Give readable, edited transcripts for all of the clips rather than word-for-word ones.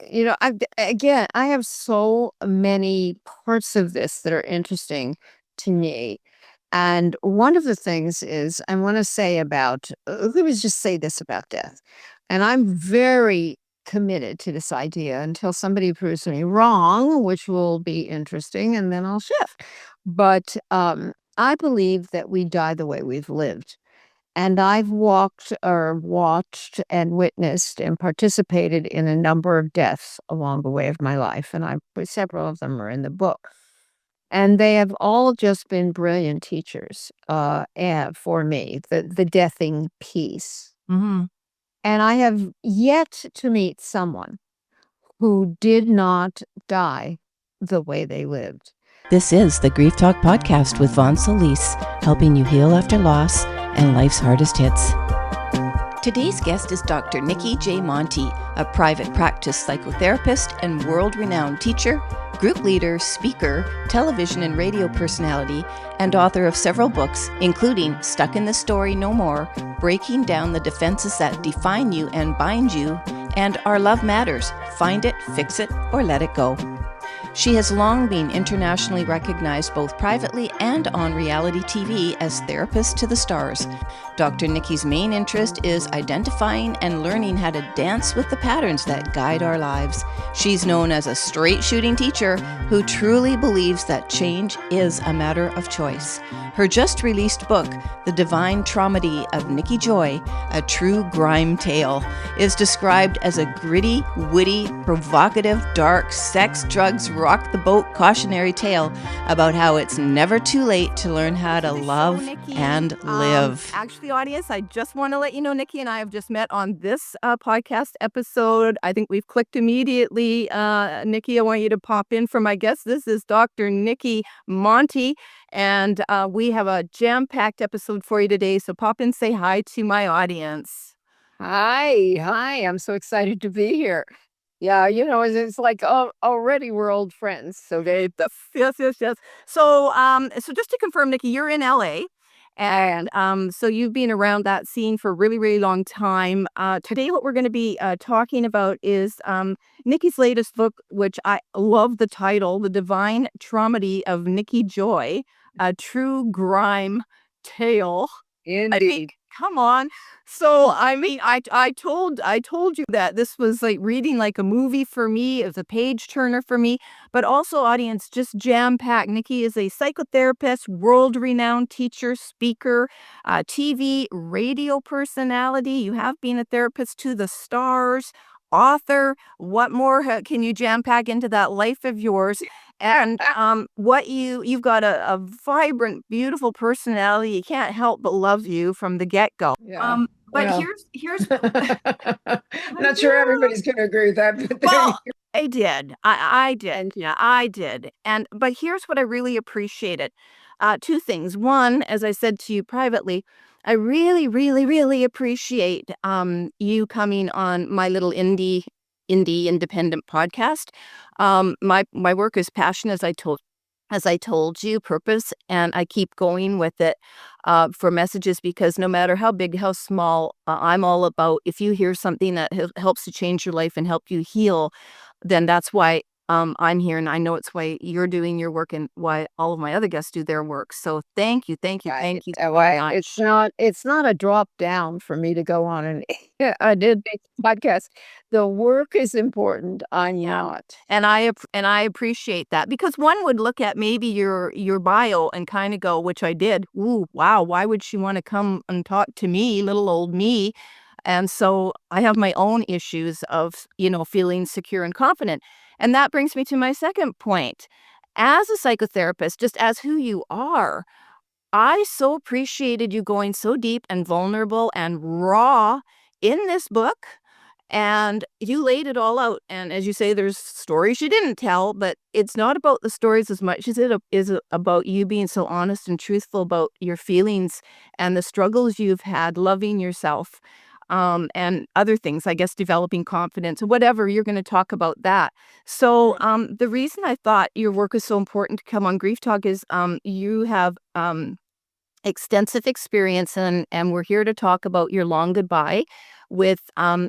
I have so many parts of this that are interesting to me. And one of the things is I want to say about, let me just say this about death. And I'm very committed to this idea until somebody proves me wrong, which will be interesting, and then I'll shift. But I believe that we die the way we've lived. And I've walked or watched and witnessed and participated in a number of deaths along the way of my life, and several of them are in the book. And they have all just been brilliant teachers, and for me, the deathing piece. Hmm. And I have yet to meet someone who did not die the way they lived. This is the Grief Talk Podcast with Vaughn Solis, helping you heal after loss and life's hardest hits. Today's guest is Dr. Nicki J. Monti, a private practice psychotherapist and world-renowned teacher, group leader, speaker, television and radio personality, and author of several books, including Stuck in the Story No More, Breaking Down the Defenses That Define You and Bind You, and Our Love Matters, Find It, Fix It, or Let It Go. She has long been internationally recognized both privately and on reality TV as Therapist to the Stars. Dr. Nicki's main interest is identifying and learning how to dance with the patterns that guide our lives. She's known as a straight-shooting teacher who truly believes that change is a matter of choice. Her just-released book, The Divine Traumedy of Nicki J, A True Grime Tale, is described as a gritty, witty, provocative, dark, sex, drugs, rock the boat cautionary tale about how it's never too late to learn how to love and live. Actually, audience, I just want to let you know, Nicki and I have just met on this podcast episode. I think we've clicked immediately. Nicki, I want you to pop in for my guest. This is Dr. Nicki Monti, and we have a jam-packed episode for you today. So pop in, say hi to my audience. Hi, I'm so excited to be here. Yeah, it's like already we're old friends. So Yes. So just to confirm, Nicki, you're in LA. And so you've been around that scene for a really, really long time. Today, what we're going to be talking about is Nicki's latest book, which I love the title, The Divine Traumedy of Nicki J, A True Grime Tale. indeed. Come on. So I told you that this was like reading like a movie for me. It was a page turner for me, but also audience just jam packed. Nicki is a psychotherapist, world renowned teacher, speaker, TV, radio personality. You have been a therapist to the stars, author. What more can you jam pack into that life of yours? And you've got a vibrant, beautiful personality. You can't help but love you from the get-go. Yeah. But Well, here's not sure everybody's going to agree with that, but well, I did. I did. and Yeah, I did. But here's what I really appreciated. Two things. One, as I said to you privately, I really, really, really appreciate you coming on my little indie independent podcast. My work is passion, as I told you, purpose, and I keep going with it for messages because no matter how big, how small, I'm all about if you hear something that helps to change your life and help you heal, then that's why I'm here, and I know it's why you're doing your work and why all of my other guests do their work. So thank you, thank you, thank you so why much. it's not a drop down for me to go on and I did make the podcast. The work is important. I know it. And I appreciate that because one would look at maybe your bio and kind of go, which I did. Ooh, wow! Why would she want to come and talk to me, little old me? And so I have my own issues of feeling secure and confident, and that brings me to my second point. As a psychotherapist, just as who you are, I so appreciated you going so deep and vulnerable and raw in this book. And you laid it all out. And as you say, there's stories you didn't tell, but it's not about the stories as much as it is about you being so honest and truthful about your feelings and the struggles you've had loving yourself, and other things, I guess, developing confidence, whatever. You're going to talk about that. So the reason I thought your work is so important to come on Grief Talk is you have extensive experience, and we're here to talk about your long goodbye, with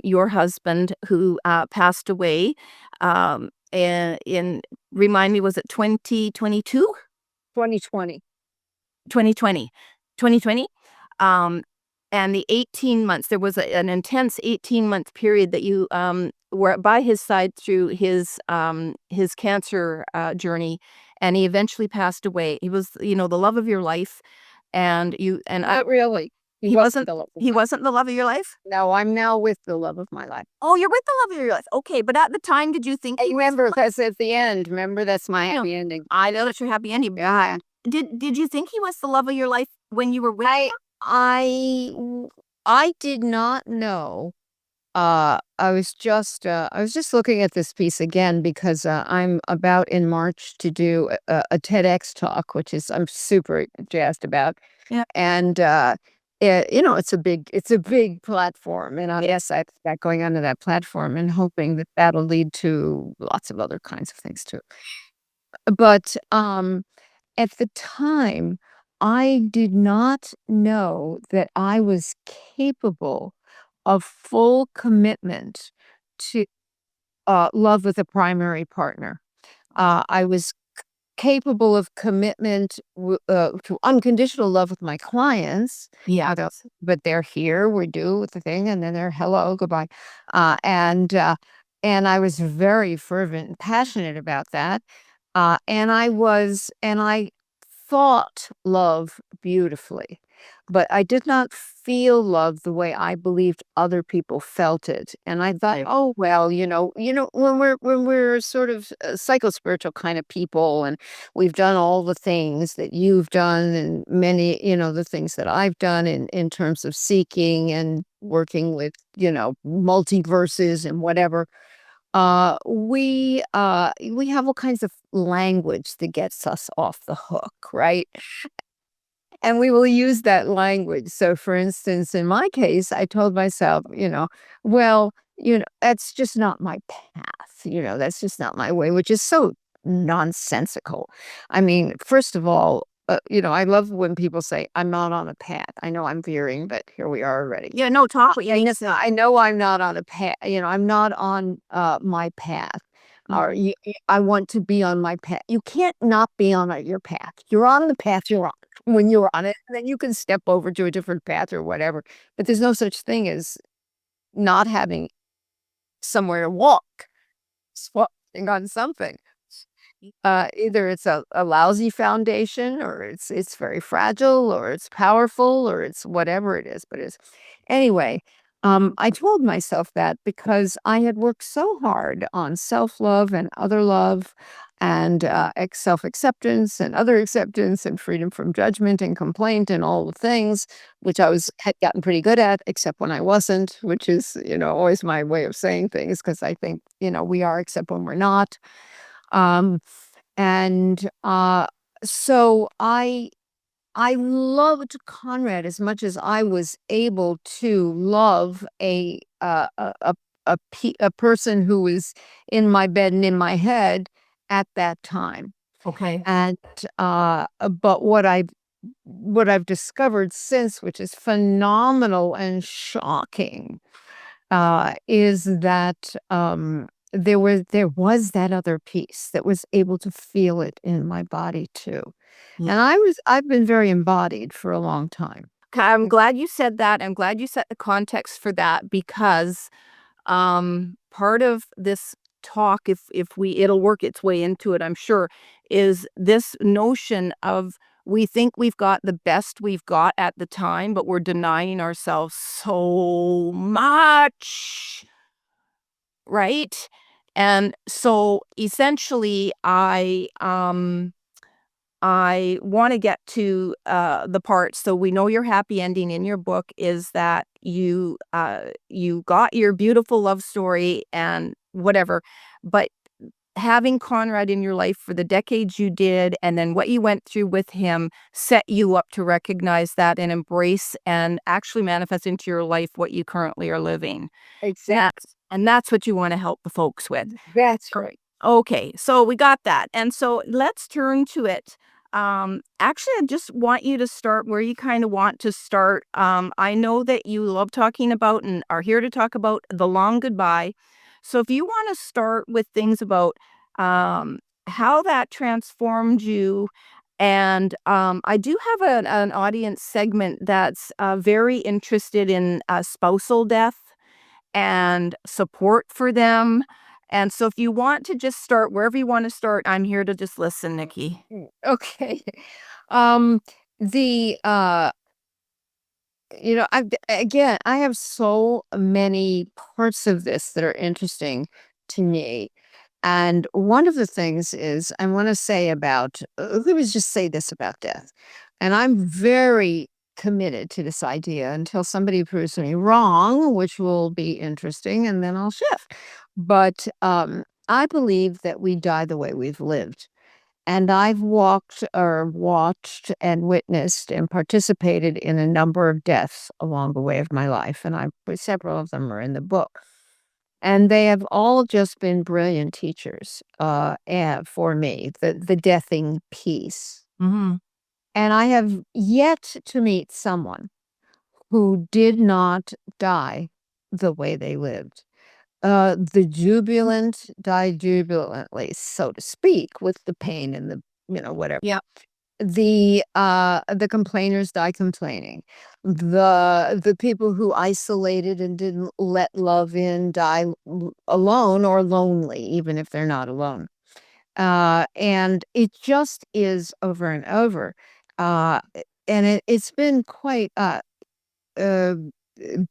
your husband who passed away in remind me, was it 2022? 2020. 2020. 2020? Um, and the 18 months, there was an intense 18-month period that you were by his side through his cancer journey, and he eventually passed away. He was, the love of your life, and Not really. he wasn't the love of he my wasn't the love of your life? No, I'm now with the love of my life. Oh, you're with the love of your life. Okay, but at the time, did you think I he was remember, because at the end, remember, that's my No. happy ending. I know that's your happy ending. Yeah. Did you think he was the love of your life when you were with I him? I I did not know. I was just looking at this piece again because I'm about in March to do a TEDx talk, which is I'm super jazzed about. Yeah. And it's a big platform, and I'm excited about going onto that platform and hoping that that'll lead to lots of other kinds of things too. But at the time, I did not know that I was capable of full commitment to love with a primary partner. I was capable of commitment to unconditional love with my clients. Yeah. But they're here, we do the thing, and then they're hello, goodbye. Uh, and uh, and I was very fervent and passionate about that. And I thought love beautifully, but I did not feel love the way I believed other people felt it. And I thought, Right. oh well, when we're sort of psychospiritual kind of people, and we've done all the things that you've done, and many, the things that I've done in terms of seeking and working with, multiverses and whatever. We have all kinds of language that gets us off the hook, right? And we will use that language. So, for instance, in my case, I told myself, well, that's just not my path. That's just not my way, which is so nonsensical. I mean, first of all, I love when people say, I'm not on a path. I know I'm veering, but here we are already. Yeah, no, talk what you need to say. I know I'm not on a path. I'm not on my path. Or I want to be on my path. You can't not be on your path. You're on the path you're on. When you're on it, then you can step over to a different path or whatever. But there's no such thing as not having somewhere to walk, swiping on something. Either it's a lousy foundation, or it's very fragile, or it's powerful, or it's whatever it is. But it's anyway. I told myself that because I had worked so hard on self-love and other love, and self-acceptance and other acceptance and freedom from judgment and complaint and all the things, which had gotten pretty good at, except when I wasn't, which is, always my way of saying things, because I think, we are, except when we're not. Um, and so I loved Conrad as much as I was able to love a person who was in my bed and in my head at that time. Okay. And but what I've discovered since, which is phenomenal and shocking, is that there was that other piece that was able to feel it in my body too. Yeah. And I've been very embodied for a long time. I'm glad you said that. I'm glad you set the context for that, because part of this talk, if it'll work its way into it, I'm sure, is this notion of we think we've got the best we've got at the time, but we're denying ourselves so much, right? And so essentially, I want to get to the part. So we know your happy ending in your book is that you got your beautiful love story and whatever, but having Conrad in your life for the decades you did, and then what you went through with him, set you up to recognize that and embrace and actually manifest into your life what you currently are living. Exactly. And that's what you want to help the folks with. That's right. Okay, so we got that. And so let's turn to it. actually, I just want you to start where you kind of want to start. I know that you love talking about and are here to talk about the long goodbye. So if you want to start with things about how that transformed you, and I do have an audience segment that's very interested in spousal death and support for them. And so if you want to just start wherever you want to start, I'm here to just listen, Nikki. Okay. Um, the again, I have so many parts of this that are interesting to me. And one of the things is I want to say about, let me just say this about death. And I'm very committed to this idea until somebody proves me wrong, which will be interesting, and then I'll shift. But I believe that we die the way we've lived. And I've walked or watched and witnessed and participated in a number of deaths along the way of my life, and several of them are in the book. And they have all just been brilliant teachers, and for me, the deathing piece. Hmm. And I have yet to meet someone who did not die the way they lived. The jubilant died jubilantly, so to speak, with the pain and whatever. Yeah. The complainers die complaining. The people who isolated and didn't let love in die alone or lonely, even if they're not alone. And it just is over and over. And it's been quite uh,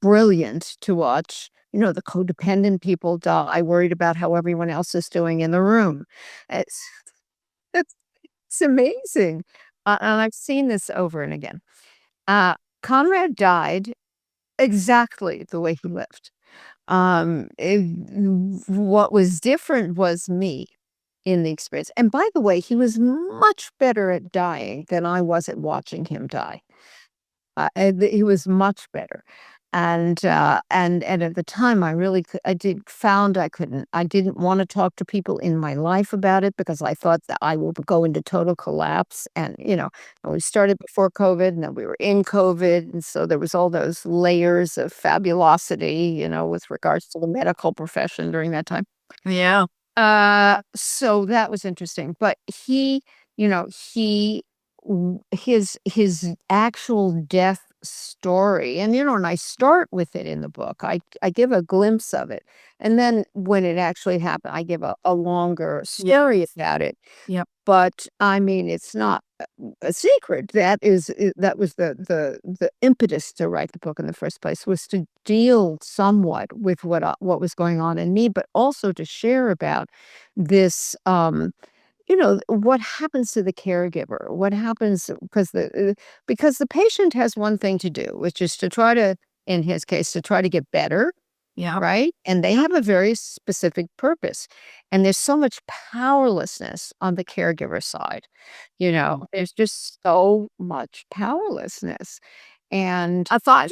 brilliant to watch. The codependent people die, worried about how everyone else is doing in the room. It's it's, it's amazing, and I've seen this over and again. Uh, Conrad died exactly the way he lived. What was different was me in the experience. And by the way, he was much better at dying than I was at watching him die. He was much better. And at the time, I really I didn't want to talk to people in my life about it because I thought that I would go into total collapse. And, we started before COVID and then we were in COVID. And so there was all those layers of fabulosity, with regards to the medical profession during that time. Yeah. So that was interesting. But his actual death story, and I start with it in the book. I give a glimpse of it, and then when it actually happened, I give a longer story about it. Yep. But I mean, it's not a secret. That was the impetus to write the book in the first place, was to deal somewhat with what was going on in me, but also to share about this. What happens to the caregiver? What happens because the patient has one thing to do, which is to try to, in his case, to try to get better, Yeah. right? And they have a very specific purpose. And there's so much powerlessness on the caregiver side. There's just so much powerlessness. And A thought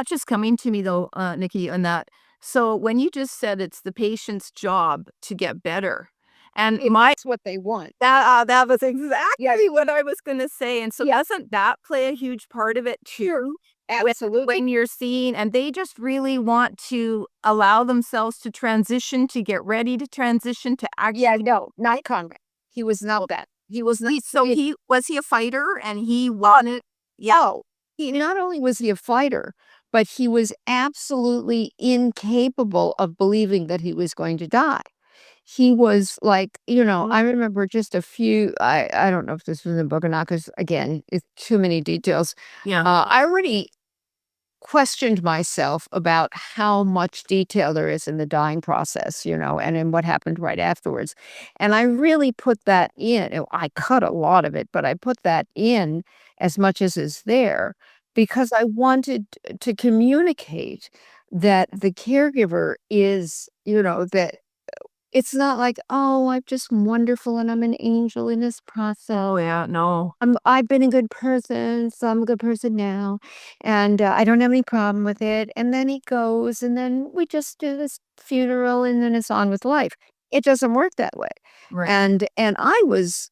just coming to me though, Nikki, on that. So when you just said it's the patient's job to get better, and that's what they want. that was exactly what I was going to say. And so doesn't that play a huge part of it too? Absolutely. When you're seeing, and they just really want to allow themselves to transition, to get ready to transition to actually. Yeah, no, not Conrad. He was not that. He was not. He was he a fighter and he wanted. Yeah. No, not only was he a fighter, but he was absolutely incapable of believing that he was going to die. He was like, I remember just a few, I don't know if this was in the book or not, because again, it's too many details. Yeah. I already questioned myself about how much detail there is in the dying process, and in what happened right afterwards. And I really put that in. I cut a lot of it, but I put that in as much as is there because I wanted to communicate that the caregiver is, that it's not like, "Oh, I'm just wonderful and I'm an angel in this process. Oh yeah. No. I've been a good person, so I'm a good person now, and, I don't have any problem with it," and then he goes, and then we just do this funeral, and then it's on with life. It doesn't work that way. Right. And I was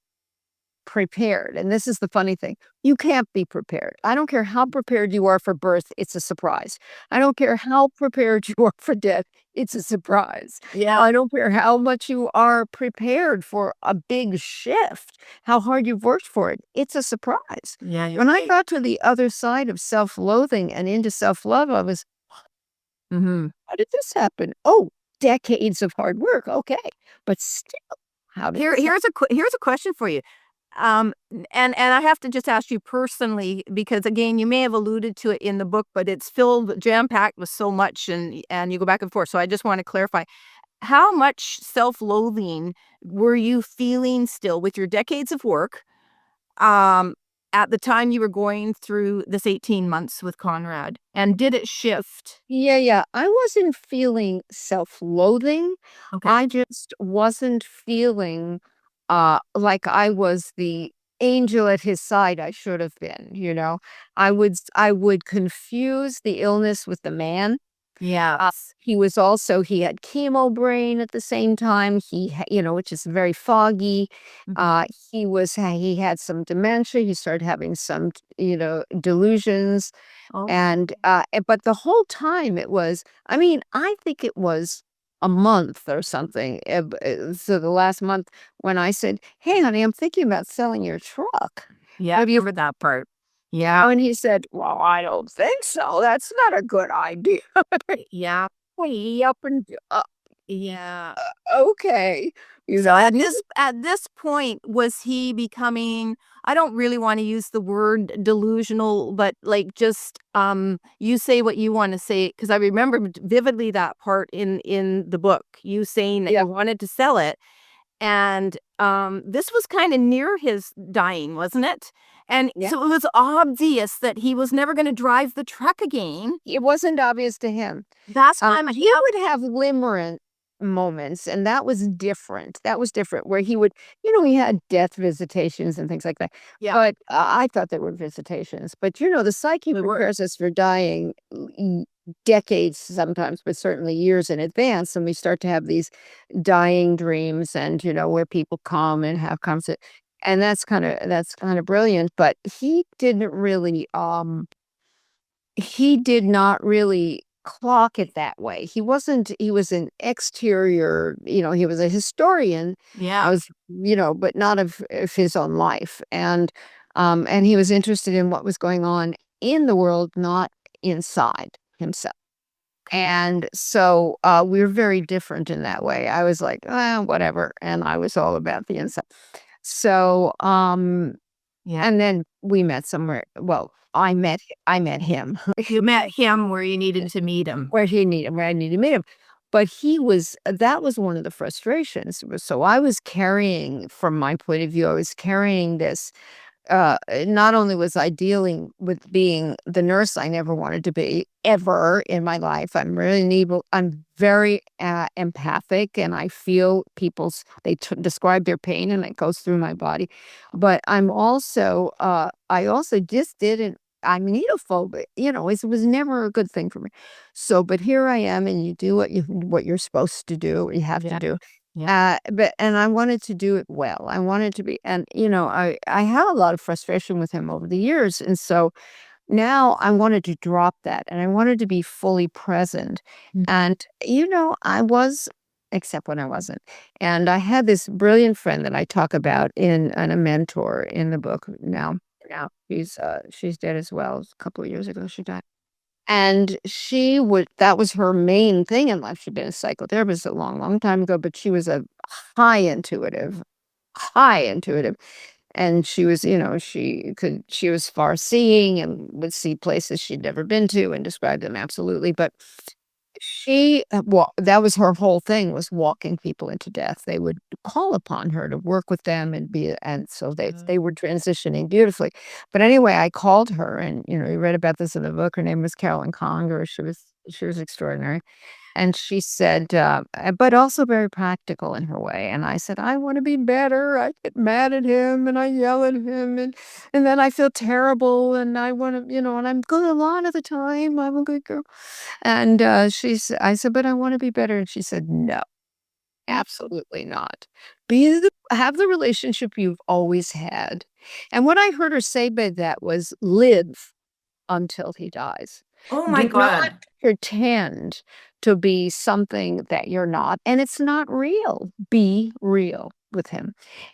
prepared. And this is the funny thing. You can't be prepared. I don't care how prepared you are for birth, it's a surprise. I don't care how prepared you are for death, it's a surprise. Yeah. I don't care how much you are prepared for a big shift, how hard you've worked for it. It's a surprise. Yeah. When I got to the other side of self-loathing and into self-love, I was, Mhm. how did this happen? Oh, decades of hard work. Okay. But still, how did this happen? Here's a question for you. And I have to just ask you personally because again, you may have alluded to it in the book, but it's filled jam-packed with so much and you go back and forth. So I just want to clarify. How much self-loathing were you feeling still with your decades of work, um, at the time you were going through this 18 months with Conrad? And did it shift? Yeah, yeah. I wasn't feeling self-loathing. Okay. I just wasn't feeling like I was the angel at his side I should have been, you know. I would confuse the illness with the man. Yes. He had chemo brain at the same time. Which is very foggy. Mhm. He had some dementia. He started having some, delusions. Oh. But the whole time I mean, I think it was a month or something. So the last month when I said, "Hey, honey, I'm thinking about selling your truck. Yeah, I Have you?" remember that part. Yeah. And he said, "Well, I don't think so. That's not a good idea." Yeah. Way up and Yeah. okay. You So know, at this point, was he becoming, I don't really wanna use the word delusional, but, like, just, you say what you wanna say because I remember vividly that part in the book, you saying that yeah, you wanted to sell it, and, this was kinda near his dying, wasn't it? And yeah. so it was obvious that he was never gonna drive the truck again. It wasn't obvious to him. That's why I'm He would have limerent moments, and that was different. That was different, where he had death visitations and things like that. Yeah, But I thought they were visitations. But the psyche we were. prepares us for dying decades sometimes, but certainly years in advance. And we start to have these dying dreams, and where people come and have conversations. And that's kind of brilliant. But he did not really clock it that way. He was an exterior, he was a historian. Yeah. I was, but not of his own life. And he was interested in what was going on in the world, not inside himself. And so we're very different in that way. I was like, whatever. And I was all about the inside. So, Yeah. and then we met somewhere. Well, I met him You met him where you needed to meet him. where I needed to meet him. But that was one of the frustrations. So I was carrying, from my point of view, I was carrying this. Not only was I dealing with being the nurse I never wanted to be ever in my life. I'm very empathic, and I feel describe their pain, and it goes through my body. But I also just didn't. I'm needlephobic. It was never a good thing for me. So, but here I am, and you do what you're supposed to do, what you have to Yeah. do. Yeah. And I wanted to do it well. I wanted to be, and I had a lot of frustration with him over the years, and so now I wanted to drop that, and I wanted to be fully present. Mm. And I was, except when I wasn't. And I had this brilliant friend that I talk about and a mentor in the book. Now she's dead as well. A couple of years ago she died. And that was her main thing in life. She'd been a psychotherapist a long, long time ago, but she was a high intuitive, high intuitive. And she was far seeing and would see places she'd never been to and describe them absolutely. But that was her whole thing, was walking people into death. They would call upon her to work with them and so they were transitioning beautifully. But anyway, I called her, and you read about this in the book. Her name was Carolyn Conger. She was extraordinary. And she said, but also very practical in her way. And I said, I want to be better. I get mad at him and I yell at him, and then I feel terrible, and I want to, and I'm good a lot of the time. I'm a good girl. And I said, but I want to be better. And she said, no. Absolutely not. Have the relationship you've always had. And what I heard her say by that was live until he dies. Oh my Do not God. pretend to be something that you're not, and it's not real. Be real with him.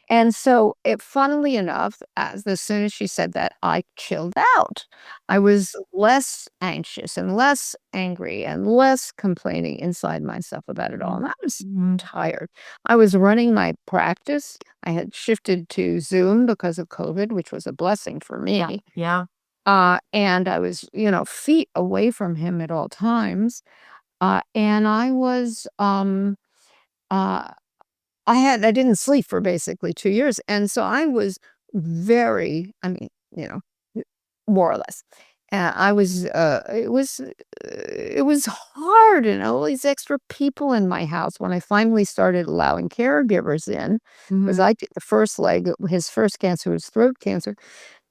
And so, funnily enough, as soon as she said that, I chilled out. I was less anxious and less angry and less complaining inside myself about it all. And I was tired. I was running my practice. I had shifted to Zoom because of COVID, which was a blessing for me. Yeah. And I was, feet away from him at all times. And I was, uh, I didn't sleep for basically 2 years. And so I was I mean, you know, more or less. It was hard and all these extra people in my house when I finally started allowing caregivers in, because I did the first leg. His first cancer was throat cancer.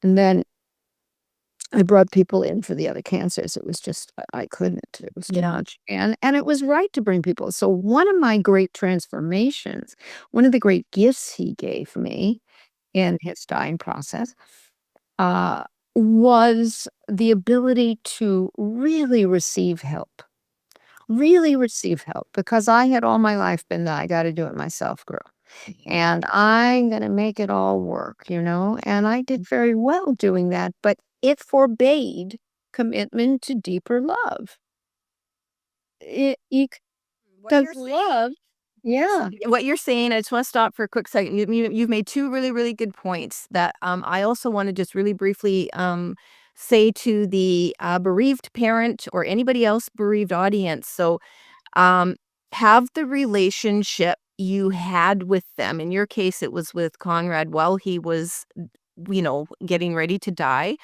And then I brought people in for the other cancers. It was just I couldn't. It was too much. And it was right to bring people. So one of my great transformations, one of the great gifts he gave me in his dying process, uh, was the ability to really receive help, because I had all my life been the I got to do it myself girl. And I'm going to make it all work, and I did very well doing that, but it forbade commitment to deeper love. What Because you're saying, love, yeah, what you're saying, I just want to stop for a quick second. You've made two really, really good points that I also want to just really briefly say to the bereaved parent or anybody else bereaved audience. So um, have the relationship you had with them. In your case, it was with Conrad while he was, getting ready to die.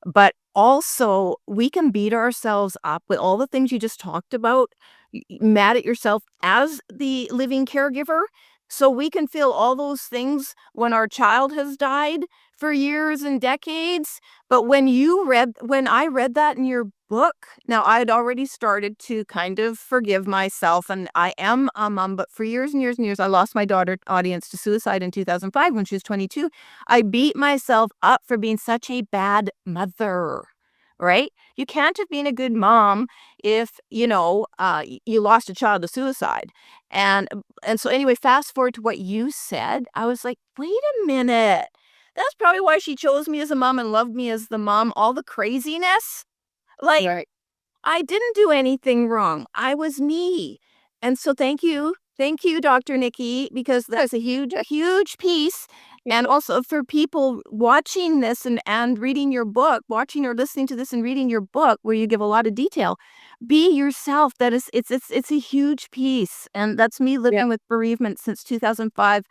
But also, we can beat ourselves up with all the things you just talked about, mad at yourself as the living caregiver. So we can feel all those things when our child has died for years and decades. But when I read that in your book, now I had already started to kind of forgive myself, and I am a mom, but for years and years and years, I lost my daughter audience to suicide in 2005 when she was 22. I beat myself up for being such a bad mother, right? You can't have been a good mom if, you lost a child to suicide. And so anyway, fast forward to what you said, I was like, wait a minute. That's probably why she chose me as a mom and loved me as the mom. All the craziness. Like, right. I didn't do anything wrong. I was me. And so thank you. Thank you, Dr. Nikki, because that's a huge piece. And also for people watching this and reading your book, watching or listening to this and reading your book where you give a lot of detail, be yourself. That is it's a huge piece. And that's me living with bereavement since 2005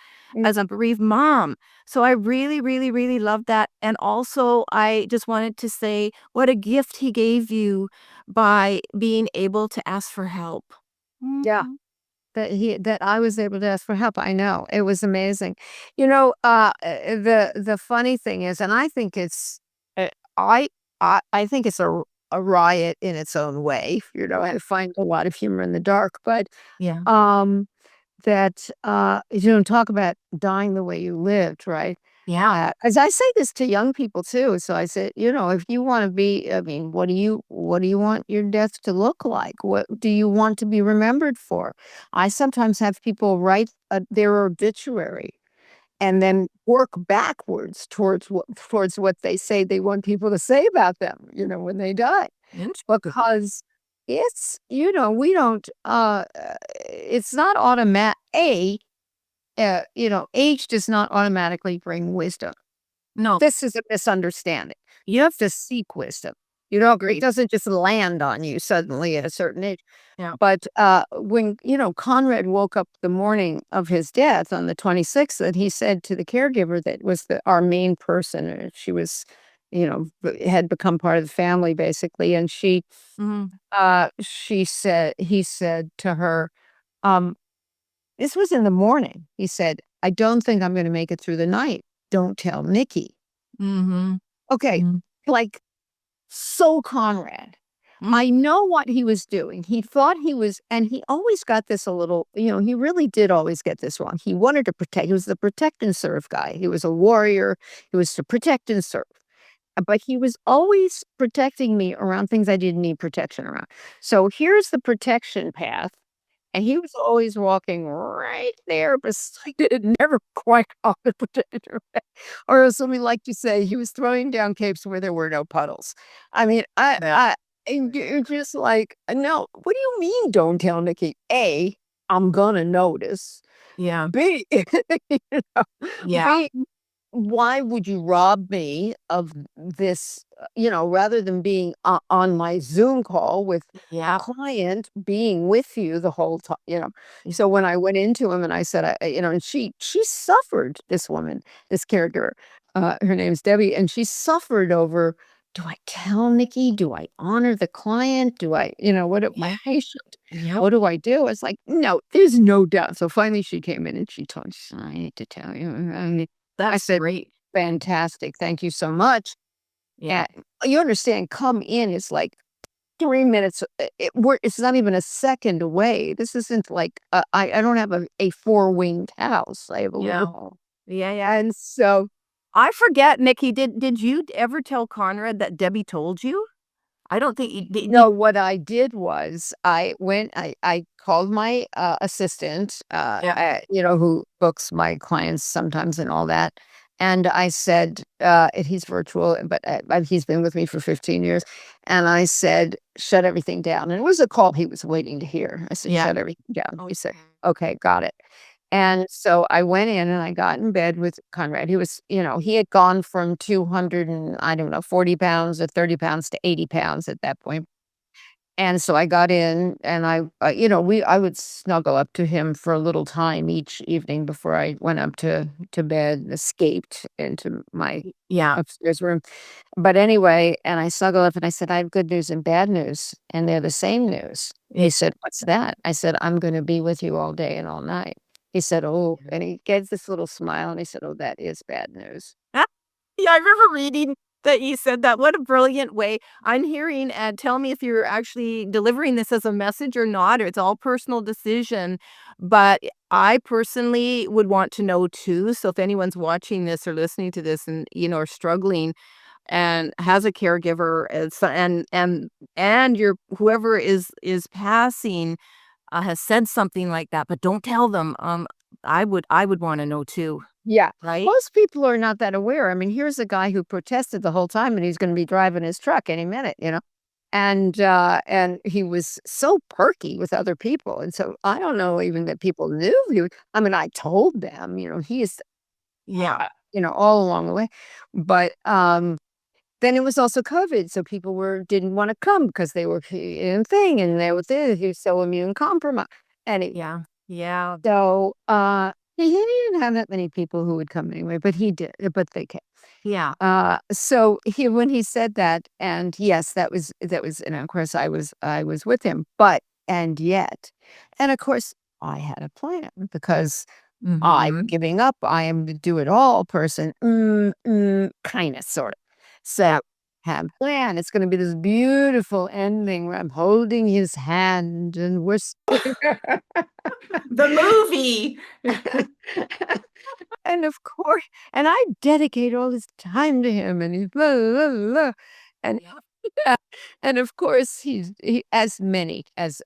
as a bereaved mom. So I really, really, really love that. And also I just wanted to say what a gift he gave you by being able to ask for help. Yeah. Mhm. That I was able to ask for help. I know. It was amazing. The funny thing is, and I think it's uh, I think it's a riot in its own way. I find a lot of humor in the dark, but Yeah. um that talk about dying the way you lived, right? Yeah. As I say this to young people too, so I said, if you want to be, I mean, what do you want your death to look like? What do you want to be remembered for? I sometimes have people write their obituary and then work backwards towards what they say they want people to say about them, when they die, because we don't, it's not automatic. Age does not automatically bring wisdom. No. This is a misunderstanding. You have to seek wisdom. It doesn't just land on you suddenly at a certain age. Yeah. But when, Conrad woke up the morning of his death on the 26th, that he said to the caregiver that was our main person, she was, had become part of the family basically. And Mhm. he said to her, um, this was in the morning. He said, I don't think I'm going to make it through the night. Don't tell Nikki. Mhm. Okay. Mhm. Like, so Conrad. I know what he was doing. He thought he was, and he always got this a little, he really did always get this wrong. He wanted to protect, he was the protect and serve guy. He was a warrior. He was to protect and serve. But he was always protecting me around things I didn't need protection around. So here's the protection path. And he was always walking right there beside it, never quite on the protector path. Or as we like to say, he was throwing down capes where there were no puddles. I mean, Yeah. and you're just like, no, what do you mean don't tell Nikki? A, I'm gonna notice. Yeah. B, you know, Yeah. B, why would you rob me of this, rather than being on my Zoom call with a Yeah. client, being with you the whole time, Yeah. So when I went into him and I said, and she suffered, this woman, this caregiver, her name's Debbie, and she suffered over, do I tell Nikki? Do I honor the client? Do I, my Yeah. patient? Yep. What do I do? It's like, no, there's no doubt. So finally she came in and she told me, I need to tell you. I That's said, great. "Fantastic, thank you so much." Yeah. And you understand, come in is like 3 minutes, it's not even a second away. This isn't like, I don't have a four-winged house, I have a Yeah. little. Yeah, yeah. And so I forget, Nikki, did you ever tell Conrad that Debbie told you? I don't think you did. no, what I did was I called my, assistant, Yeah. who books my clients sometimes and all that, and I said, and he's virtual, but, he's been with me for 15 years, and I said, "Shut everything down," and it was a call he was waiting to hear. I said, Yeah. "Shut everything down." He said, Okay. "Okay, got it." And so I went in and I got in bed with Conrad. He was, he had gone from 200 and I don't know, 40 pounds or 30 pounds to 80 pounds at that point. And so I got in and I would snuggle up to him for a little time each evening before I went up to bed, escaped into my Yeah. upstairs room. But anyway, and I snuggled up and I said, I have good news and bad news, and they're the same news. He said, "What's that?" I said, "I'm gonna be with you all day and all night." He said, "Oh," and he gave this little smile and he said, "Oh, that is bad news." Ah, yeah, I remember reading that you said that. What a brilliant way. I'm hearing, and tell me if you're actually delivering this as a message or not, or it's all personal decision. But I personally would want to know too. So if anyone's watching this or listening to this and, are struggling and has a caregiver and your whoever is passing has said something like that, but don't tell them. I would want to know too, Yeah. right? Most people are not that aware. I mean, here's a guy who protested the whole time and he's gonna be driving his truck any minute, and he was so perky with other people, and so I don't know even that people knew he was, I mean, I told them, he is, Yeah. all along the way, but, then it was also COVID, so people didn't wanna come because they were in thing, and they were there, he was so immune compromised, and Yeah. Yeah. so, he didn't have that many people who would come anyway, but he did, but they came. Yeah. So when he said that, and yes, that was, and of course I was with him, but and yet, and of course I had a plan because I'm Mhm. giving up. I am the do it all person, kind of, sort of. So have a plan. It's going to be this beautiful ending where I'm holding his hand and we're The movie. and of course, and I dedicate all this time to him, and he's blah, blah, blah, blah, and Yeah. yeah, and of course, as many as,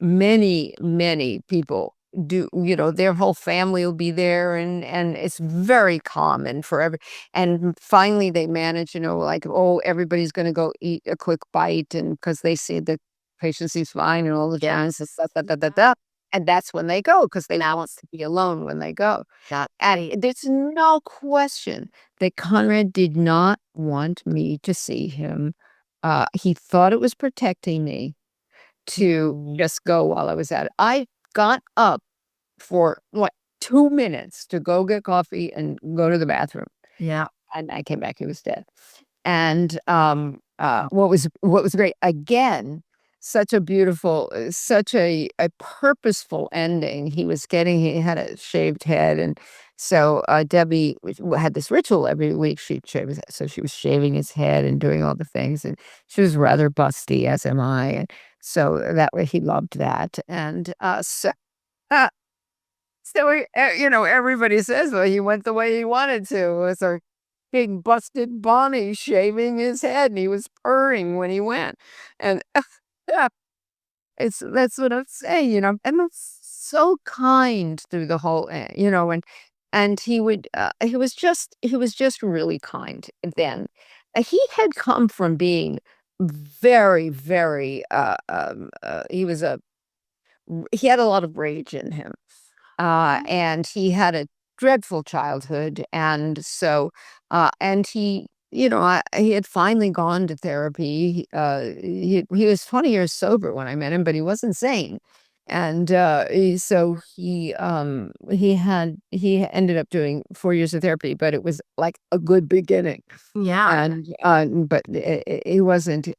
many people do, their whole family will be there, and it's very common for and finally they manage, like, oh, everybody's gonna go eat a quick bite, and because they see the patient seems fine and all the Yeah. time, so da, da, da, da, da, and that's when they go because they want to be alone when they go. That And there's no question that Conrad did not want me to see him. He thought it was protecting me to just go while I was at it. I got up for, what, 2 minutes to go get coffee and go to the bathroom, Yeah. and I came back, he was dead. And, what was great, again, such a beautiful, such a purposeful ending. He had a shaved head, and So Debbie had this ritual every week. She'd shave his head. So she was shaving his head and doing all the things. And she was rather busty, as am I. And so that way he loved that. And uh, everybody says, well, he went the way he wanted to. It was a big busted Bonnie shaving his head, and he was purring when he went. And that's what I'm saying, and it's so kind through the whole, and he was just really kind then. He had come from being very, very, he had a lot of rage in him. And he had a dreadful childhood, and so, and he had finally gone to therapy. He was 20 years sober when I met him, but he wasn't sane. And he ended up doing 4 years of therapy, but it was like a good beginning. Yeah. And but he wasn't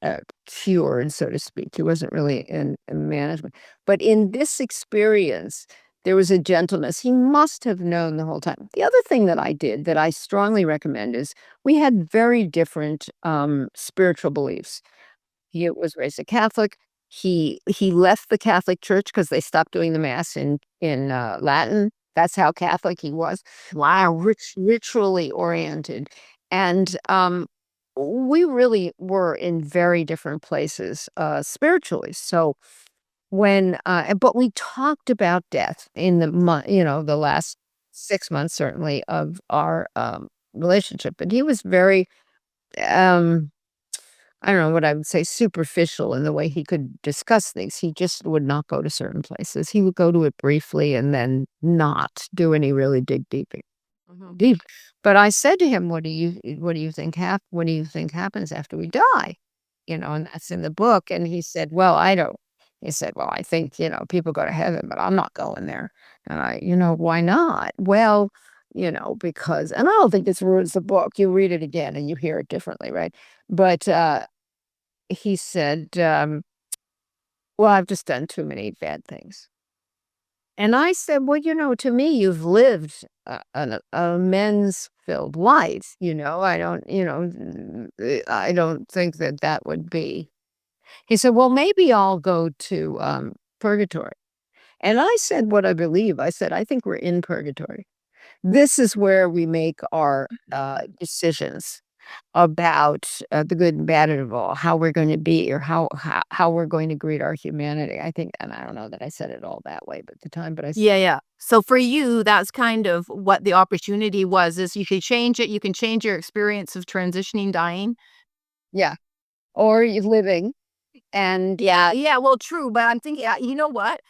cured, so to speak. He wasn't really in management. But in this experience, there was a gentleness he must have known the whole time. The other thing that I did that I strongly recommend is we had very different spiritual beliefs. He was raised a Catholic. He left the Catholic Church because they stopped doing the mass in Latin. That's how Catholic he was. Wow, ritually oriented, and we really were in very different places spiritually. So but we talked about death in the the last 6 months, certainly, of our relationship. But he was very, um, I don't know what I would say, superficial in the way he could discuss things. He just would not go to certain places. He would go to it briefly and then not do any really deep. But I said to him, what do you think what do you think happens after we die? And that's in the book. And he said, well, I don't. He said, well, I think, people go to heaven, but I'm not going there. And why not? Well, because, and I don't think this ruins the book. You read it again and you hear it differently, right? But he said, well, I've just done too many bad things. And I said, well, to me, you've lived an immense filled life. I don't think that would be. He said, well, maybe I'll go to purgatory. And I said what I believe. I said, I think we're in purgatory. This is where we make our decisions about the good and bad of it all, how we're going to be, or how we're going to greet our humanity. I think, and I don't know that I said it all that way, but at the time, but I said, Yeah. So for you, that's kind of what the opportunity was, is you can change it. You can change your experience of transitioning, dying. yeah, or you living. And Yeah, well, true, but I'm thinking, you know what?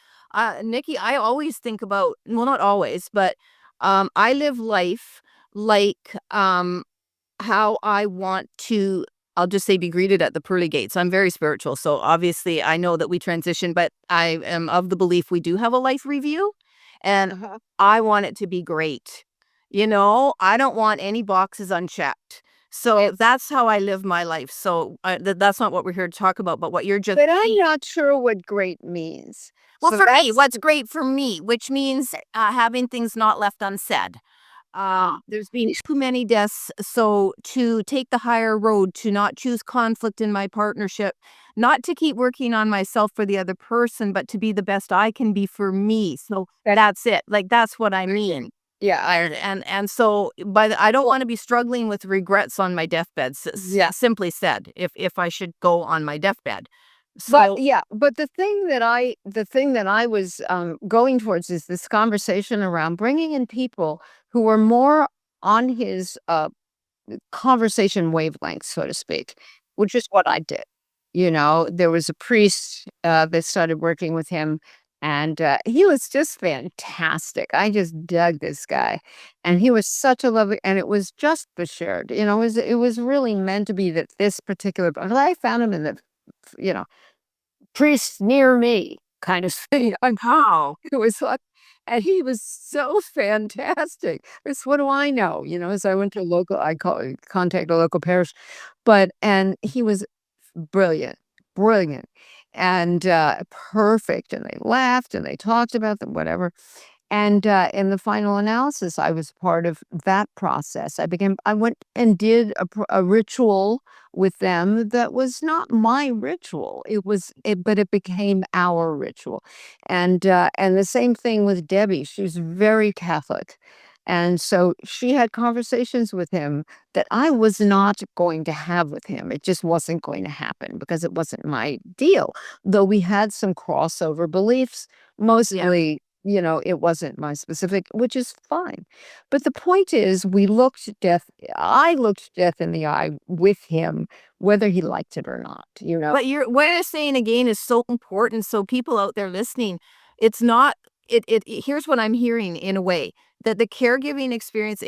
Nikki, I always think about, well, not always, but I live life like how I want to, I'll just say, be greeted at the pearly gates. I'm very spiritual, so obviously I know that we transition, but I am of the belief we do have a life review, and I want it to be great. I don't want any boxes unchecked. So that's how I live my life. So that's not what we're here to talk about, but what you're just. But I'm not sure what great means. Well, So for me, what's great for me, which means having things not left unsaid. There's been too many deaths, so to take the higher road, to not choose conflict in my partnership, not to keep working on myself for the other person, but to be the best I can be for me. So that's it. Like, that's what I mean. yeah, And so, but I don't want to be struggling with regrets on my deathbed. Simply said, if I should go on my deathbed. So but the thing that I was going towards is this conversation around bringing in people who are more on his conversation wavelength, so to speak, which is what I did. There was a priest that started working with him, and he was just fantastic. I just dug this guy, and he was such a lovely, and it was just Bashared. It was really meant to be that this particular. But I found him in the, priest near me kind of thing. And how it was like, and he was so fantastic. It's what do I know? As I went to contact a local parish, and he was brilliant, and perfect. And they laughed and they talked about them, whatever. And in the final analysis, I was part of that process. I went and did a ritual with them that was not my ritual. But it became our ritual. And the same thing with Debbie. She was very Catholic. And so she had conversations with him that I was not going to have with him. It just wasn't going to happen because it wasn't my deal. Though we had some crossover beliefs, mostly, it wasn't my specific, which is fine. But the point is, I looked death in the eye with him, whether he liked it or not. But what you're saying again is so important. So people out there listening, it's not here's what I'm hearing in a way, that the caregiving experience,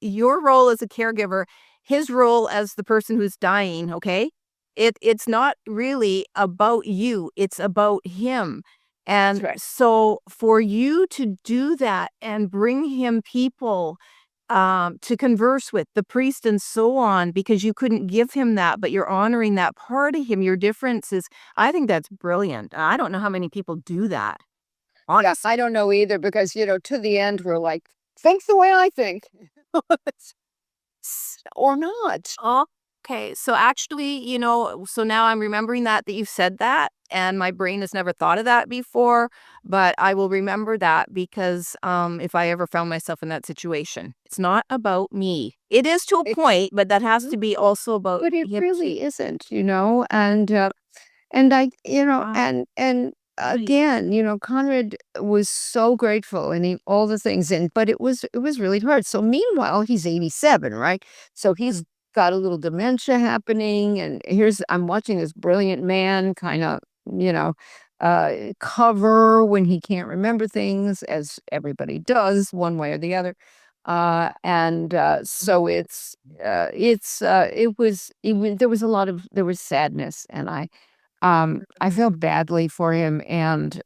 your role as a caregiver, his role as the person who's dying, okay? It's not really about you, it's about him. That's And right. so for you to do that and bring him people to converse with, the priest and so on, because you couldn't give him that, but you're honoring that part of him, your differences. I think that's brilliant. I don't know how many people do that. Yes, I don't know either because, to the end, we're like, think the way I think. Or not. Okay, so actually, so now I'm remembering that you've said that, and my brain has never thought of that before, but I will remember that because if I ever found myself in that situation, it's not about me. It is to a point, but that has to be also about But it him too. really isn't, and I, Wow. and Right. again, Conrad was so grateful and all the things, but it was really hard. So meanwhile, he's 87, right? So he's got a little dementia happening, and I'm watching this brilliant man kind of, you know, cover when he can't remember things, as everybody does, one way or the other. And so there was there was sadness, and I felt badly for him, and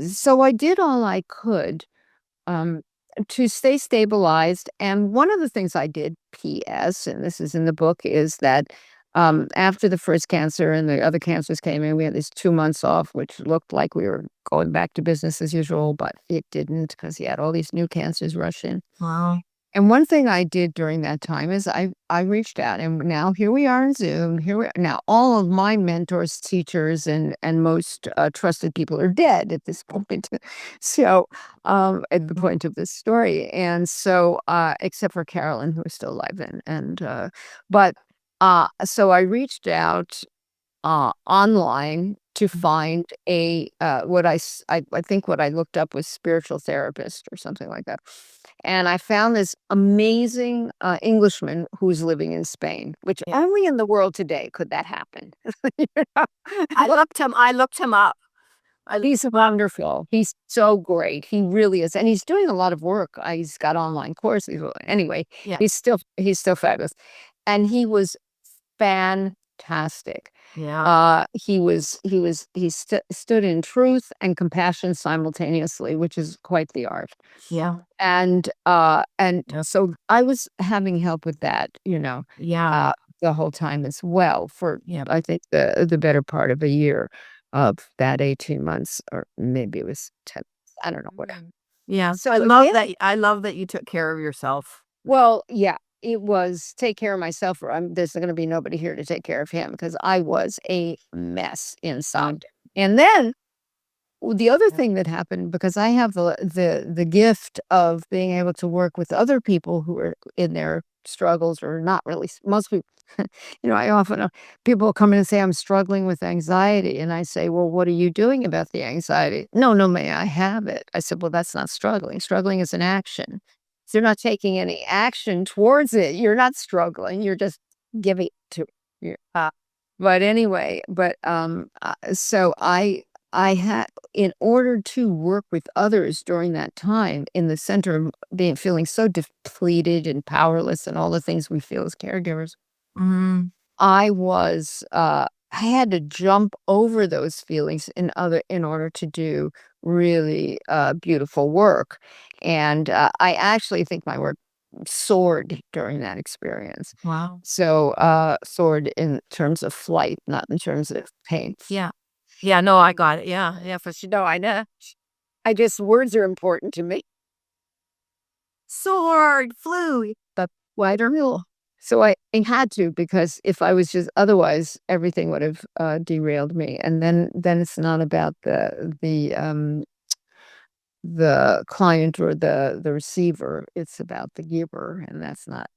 so I did all I could um to stay stabilized. And one of the things I did, PS, and this is in the book, is that after the first cancer and the other cancers came in, we had these 2 months off, which looked like we were going back to business as usual, but it didn't because he had all these new cancers rush in. Wow. And one thing I did during that time is I reached out, and now here we are in Zoom. Now all of my mentors, teachers, and most trusted people are dead at this point. So at the point of this story, and so except for Carolyn, who is still alive, but so I reached out online to find I think what I looked up was spiritual therapist or something like that. And I found this amazing Englishman who's living in Spain, which Yeah. only in the world today could that happen. You know? I looked him up. He's wonderful. He's so great. He really is. And he's doing a lot of work. He's got online courses. Anyway, Yeah. he's still fabulous. And he was fantastic. Yeah. He stood in truth and compassion simultaneously, which is quite the art. Yeah. And Yeah. so I was having help with that, Yeah. the whole time as well for, Yeah. I think, the better part of a year of that 18 months, or maybe it was 10. I don't know what. Yeah. So I love that you took care of yourself. Well, yeah, it was take care of myself, or there's going to be nobody here to take care of him because I was a mess inside. And then the other thing that happened, because I have the gift of being able to work with other people who are in their struggles, or not really. Most people, I often people come in and say I'm struggling with anxiety, and I say, well, what are you doing about the anxiety? No, no, may I have it? I said, well, that's not struggling. Struggling is an action. If you're not taking any action towards it, you're not struggling. You're just giving it to you. But anyway, so I had, in order to work with others during that time, in the center of feeling so depleted and powerless and all the things we feel as caregivers, Mm. I had to jump over those feelings in order to do really beautiful work. And I actually think my work soared during that experience. Wow. So soared in terms of flight, not in terms of pain. Yeah. Yeah, no, I got it. Yeah, yeah, for sure. No, I know. Words are important to me. Sword, flew. But wider hill. So I had to, because if I was just otherwise, everything would have derailed me. And then it's not about the client or the receiver. It's about the giver, and that's not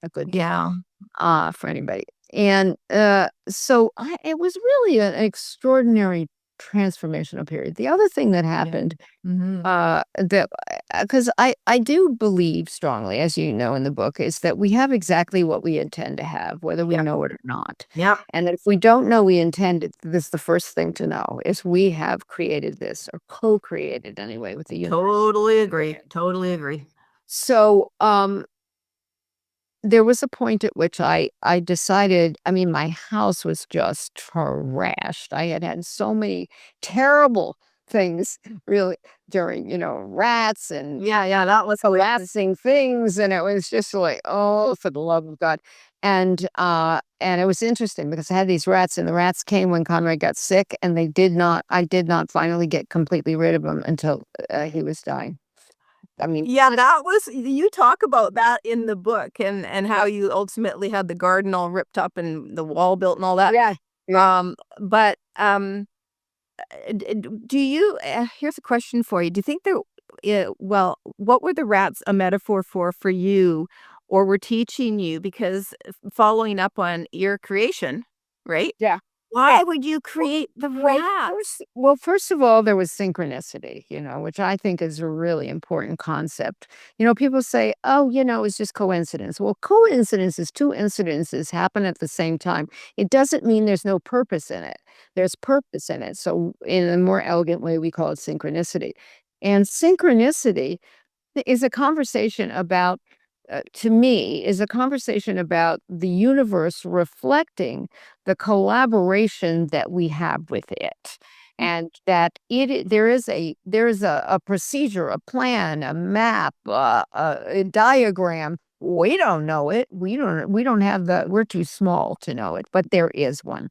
a good Yeah. for anybody. And so it was really an extraordinary transformational period. The other thing that happened, Mhm. that because I do believe strongly, as you know in the book, is that we have exactly what we intend to have, whether we Yep. know it or not. Yep. And that if we don't know we intended, this is the first thing to know is we have created this, or co-created anyway, with the universe. Totally agree. Totally agree. So there was a point at which I decided, I mean, my house was just trashed. I had had so many terrible things really during, rats and Yeah, that was hilarious. harassing things, and it was just like, oh, for the love of God. And it was interesting because I had these rats, and the rats came when Conrad got sick, and I did not finally get completely rid of him until he was dying. I mean, Yeah, that was you talk about that in the book and how you ultimately had the garden all ripped up and the wall built and all that. yeah. But, do you here's a question for you. Do you think there well, what were the rats a metaphor for you or were teaching you? Because following up on your creation, right? Yeah. Why would you create the Well, rats? first of all, there was synchronicity, which I think is a really important concept. People say, oh, it's just coincidence. Well, coincidences, two incidences happen at the same time. It doesn't mean there's no purpose in it. There's purpose in it. So, in a more elegant way, we call it synchronicity. And synchronicity is a conversation about, to me, is a conversation about the universe reflecting the collaboration that we have with it. And that there is a procedure, a plan, a map, a diagram. We don't know it. We don't have we're too small to know it, but there is one.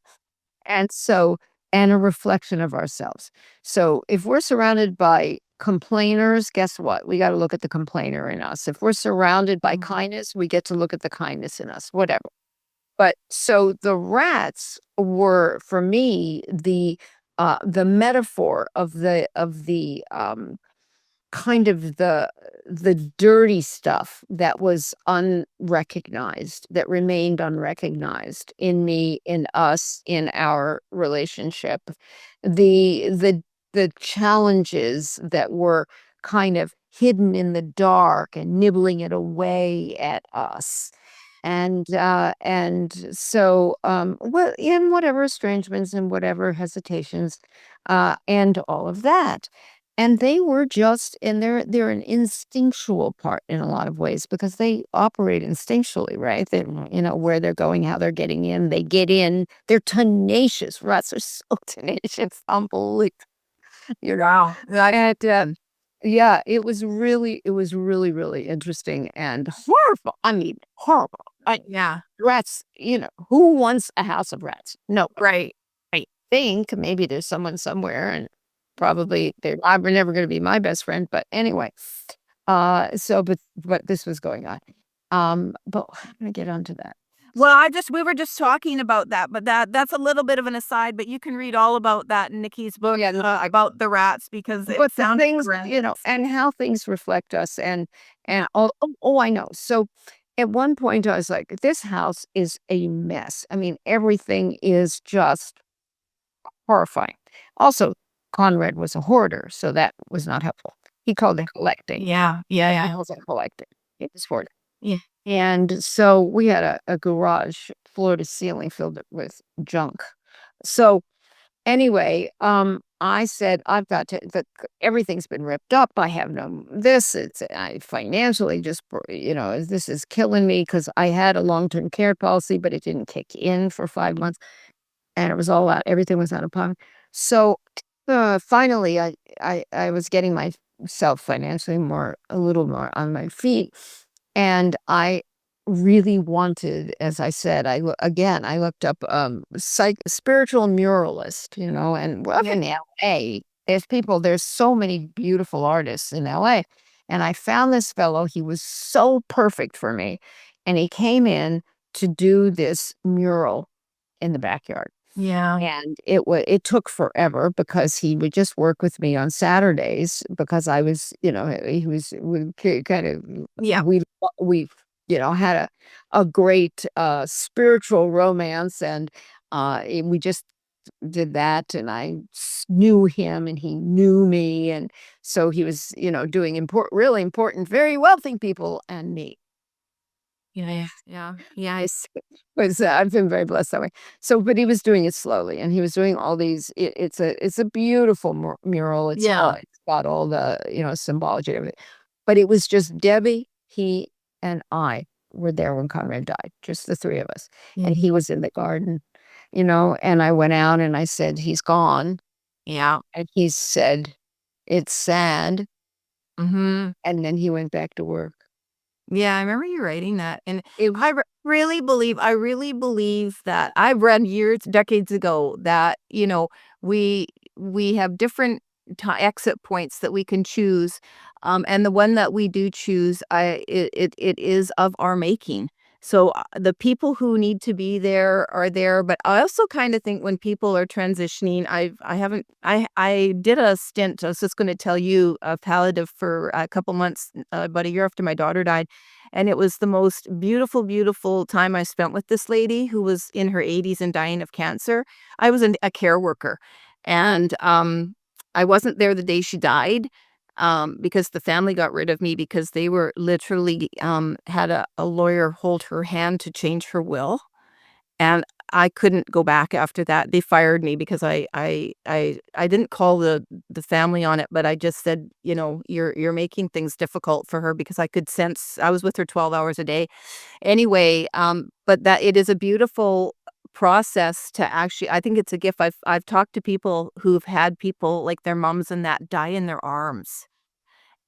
And so, and a reflection of ourselves. So if we're surrounded by complainers, guess what? We got to look at the complainer in us. If we're surrounded by kindness, we get to look at the kindness in us, whatever. But so the rats were, for me, the metaphor of the kind of the dirty stuff that was unrecognized, that remained unrecognized in me, in us, in our relationship. The challenges that were kind of hidden in the dark and nibbling it away at us. And so, well, in whatever estrangements and whatever hesitations, and all of that. And they were just, and they're an instinctual part in a lot of ways, because they operate instinctually, right? They, where they're going, how they're getting in. They get in. They're tenacious. Rats are so tenacious, unbelievable. Wow. And yeah, it was really, really interesting and horrible. I mean, horrible. Yeah. Rats, who wants a house of rats? No, Right. I think maybe there's someone somewhere, and probably they're never going to be my best friend. But anyway, so but this was going on. But how do I get onto that? Well, we were just talking about that, but that's a little bit of an aside, but you can read all about that in Nikki's book, Yeah, about the rats because it but the sounds things, great. and how things reflect us, and I know. So at one point, I was like, this house is a mess. I mean, everything is just horrifying. Also, Conrad was a hoarder, so that was not helpful. He called it collecting. Yeah, yeah, I yeah. wasn't collecting. It was hoarding. Yeah. And so we had a garage floor to ceiling filled with junk. So anyway, I said, I've got to, everything's been ripped up. I have no, I financially just, this is killing me, because I had a long-term care policy, but it didn't kick in for 5 months, and it was all out. Everything was out of pocket. So finally, I was getting myself financially a little more on my feet. And I really wanted, as I said, I looked up spiritual muralist, and well, Yeah. in LA, there's so many beautiful artists in LA. And I found this fellow, he was so perfect for me. And he came in to do this mural in the backyard. Yeah. And it took forever because he would just work with me on Saturdays because I was, he was we kind of Yeah. we had a great spiritual romance, and we just did that, and knew him and he knew me, and so he was, doing really important, very wealthy people and me. Yeah. Yeah. Yeah. I've been very blessed that way. So, but he was doing it slowly, and he was doing all these. It's a beautiful mural. Yeah. It's got all the symbology and everything. But it was just Debbie, he, and I were there when Conrad died. Just the three of us, and Mhm. he was in the garden, And I went out and I said, "He's gone," Yeah. and he said, "It's sad," Mhm. and then he went back to work. Yeah, I remember you writing that, and It I really believe that I've read years, decades ago that, we have different exit points that we can choose, and the one that we do choose, it is of our making. So, the people who need to be there are there, but I also kinda think when people are transitioning, I haven't I did a stint, I was just gonna tell you, palliative for a couple months, about a year after my daughter died, and it was the most beautiful, beautiful time I spent with this lady who was in her 80s and dying of cancer. I was a care worker, and, I wasn't there the day she died, because the family got rid of me because they were literally, had a lawyer hold her hand to change her will, and I couldn't go back after that. They fired me because I didn't call the family on it, but I just said, "You're making things difficult for her," because I could sense I was with her 12 hours a day. Anyway, but that it is a beautiful process to actually I think it's a gift. I've talked to people who've had people, like their moms and that, die in their arms,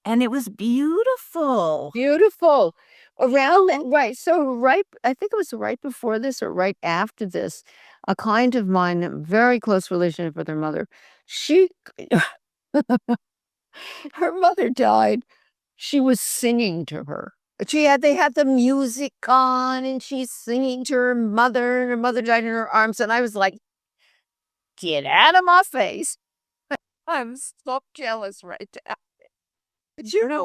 and it was beautiful. Beautiful. Around that right, so I think it was right before this or right after this, a client of mine, a very close relationship with her mother, she her mother died, she was singing to her. They had the music on, and she's singing to her mother, and her mother died in her arms, and I was like, "Get out of my face." I'm so jealous right now. But listen,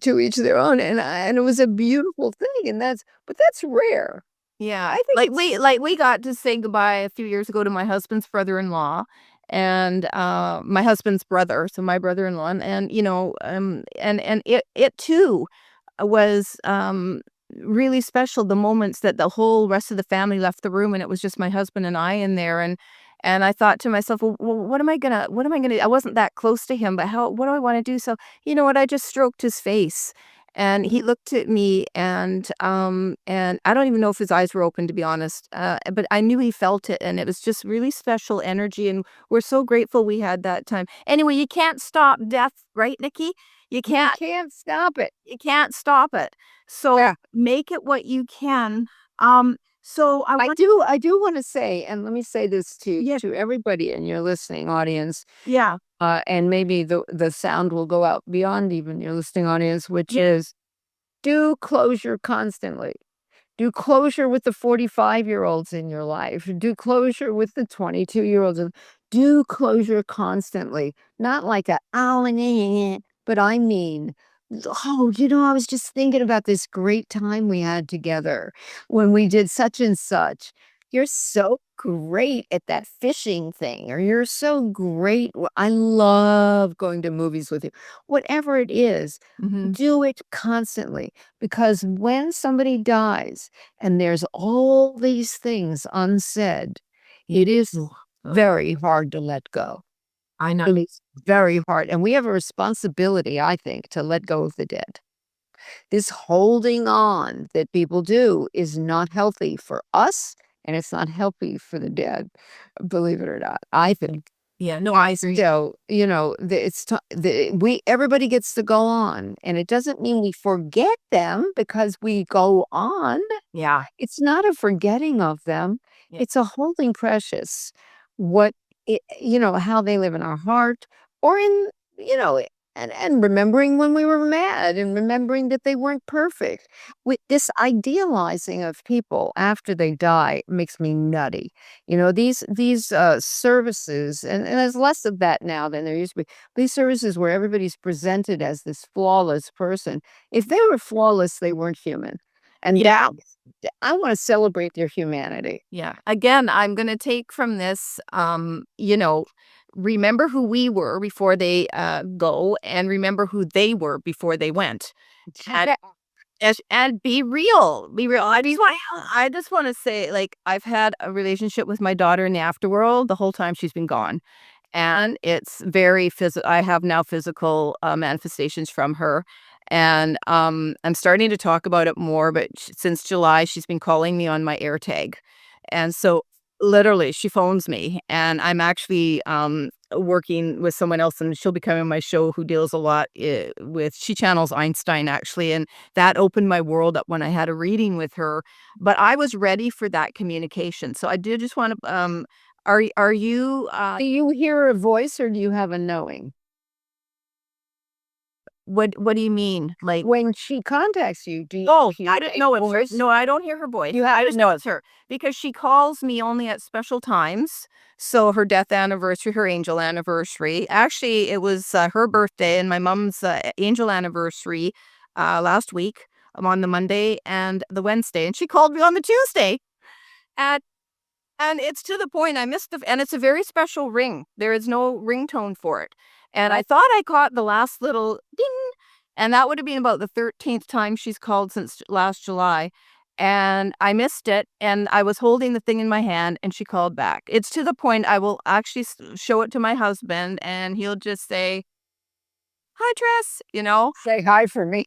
to each their own, and it was a beautiful thing, but that's rare. Yeah, I think it's like, we got to say goodbye a few years ago to my husband's brother-in-law and, my husband's brother, so my brother-in-law, and, and it too was, really special, the moments that the whole rest of the family left the room, and it was just my husband and I in there, and I thought to myself, "Well, what am I gonna" I wasn't that close to him, but what do I wanna do? So, you know what, I just stroked his face, and he looked at me, and I don't even know if his eyes were open, to be honest, but I knew he felt it, and it was just really special energy, and we're so grateful we had that time. Anyway, you can't stop death, right, Nikki? You you can't. can't stop it. You can't stop it. So, Yeah. make it what you can. So I want I do wanna say, and let me say this Yeah, to everybody in your listening audience, yeah, and maybe the sound will go out beyond even your listening audience, which yeah, is do closure constantly. Do closure with the 45-year-olds in your life. Do closure with the 22-year-olds. And do closure constantly. Not like a, oh, but I mean, oh, I was just thinking about this great time we had together when we did such and such. You're so great at that fishing thing, or you're so great. I love going to movies with you. Whatever it is, mhm. do it constantly, because when somebody dies and there's all these things unsaid, it is Ooh, very hard to let go. I know. It's very hard. And we have a responsibility, I think, to let go of the dead. This holding on that people do is not healthy for us, and it's not healthy for the dead, believe it or not, I think. Yeah, no, I agree. So, everybody gets to go on, and it doesn't mean we forget them because we go on. Yeah. It's not a forgetting of them. Yeah. It's a holding precious what how they live in our heart or in, you know, and remembering when we were mad and remembering that they weren't perfect. With this idealizing of people after they die makes me nutty. These services, and there's less of that now than there used to be. These services where everybody's presented as this flawless person. If they were flawless, they weren't human. And Yeah. I want to celebrate their humanity. Yeah. Again, I'm going to take from this, remember who we were before they go, and remember who they were before they went. And, and be real. Be real. I just want to say, like, I've had a relationship with my daughter in the afterworld the whole time she's been gone. And it's very physical. I have now physical manifestations from her. And I'm starting to talk about it more, but since July, she's been calling me on my air tag. And so literally she phones me, and I'm actually working with someone else, and she'll be coming on my show, who deals a lot she channels Einstein, actually. And that opened my world up when I had a reading with her. But I was ready for that communication. So I did just want to, are you, Do you hear a voice or do you have a knowing? what do you mean? Like, When she contacts you, do you oh, hear I don't a know it's voice? no, I don't hear her voice. You have I to just know it's her because she calls me only at special times. So her death anniversary, her angel anniversary. Actually, it was her birthday and my mom's angel anniversary last week, on the Monday and the Wednesday, and she called me on the Tuesday. And and it's to the point I missed and it's a very special ring. There is no ringtone for it. And I thought I caught the last little ding, and that would have been about the 13th time she's called since last July. And I missed it, and I was holding the thing in my hand, and she called back. It's to the point I will actually show it to my husband, and he'll just say, "Hi, Tress," you know? say hi for me.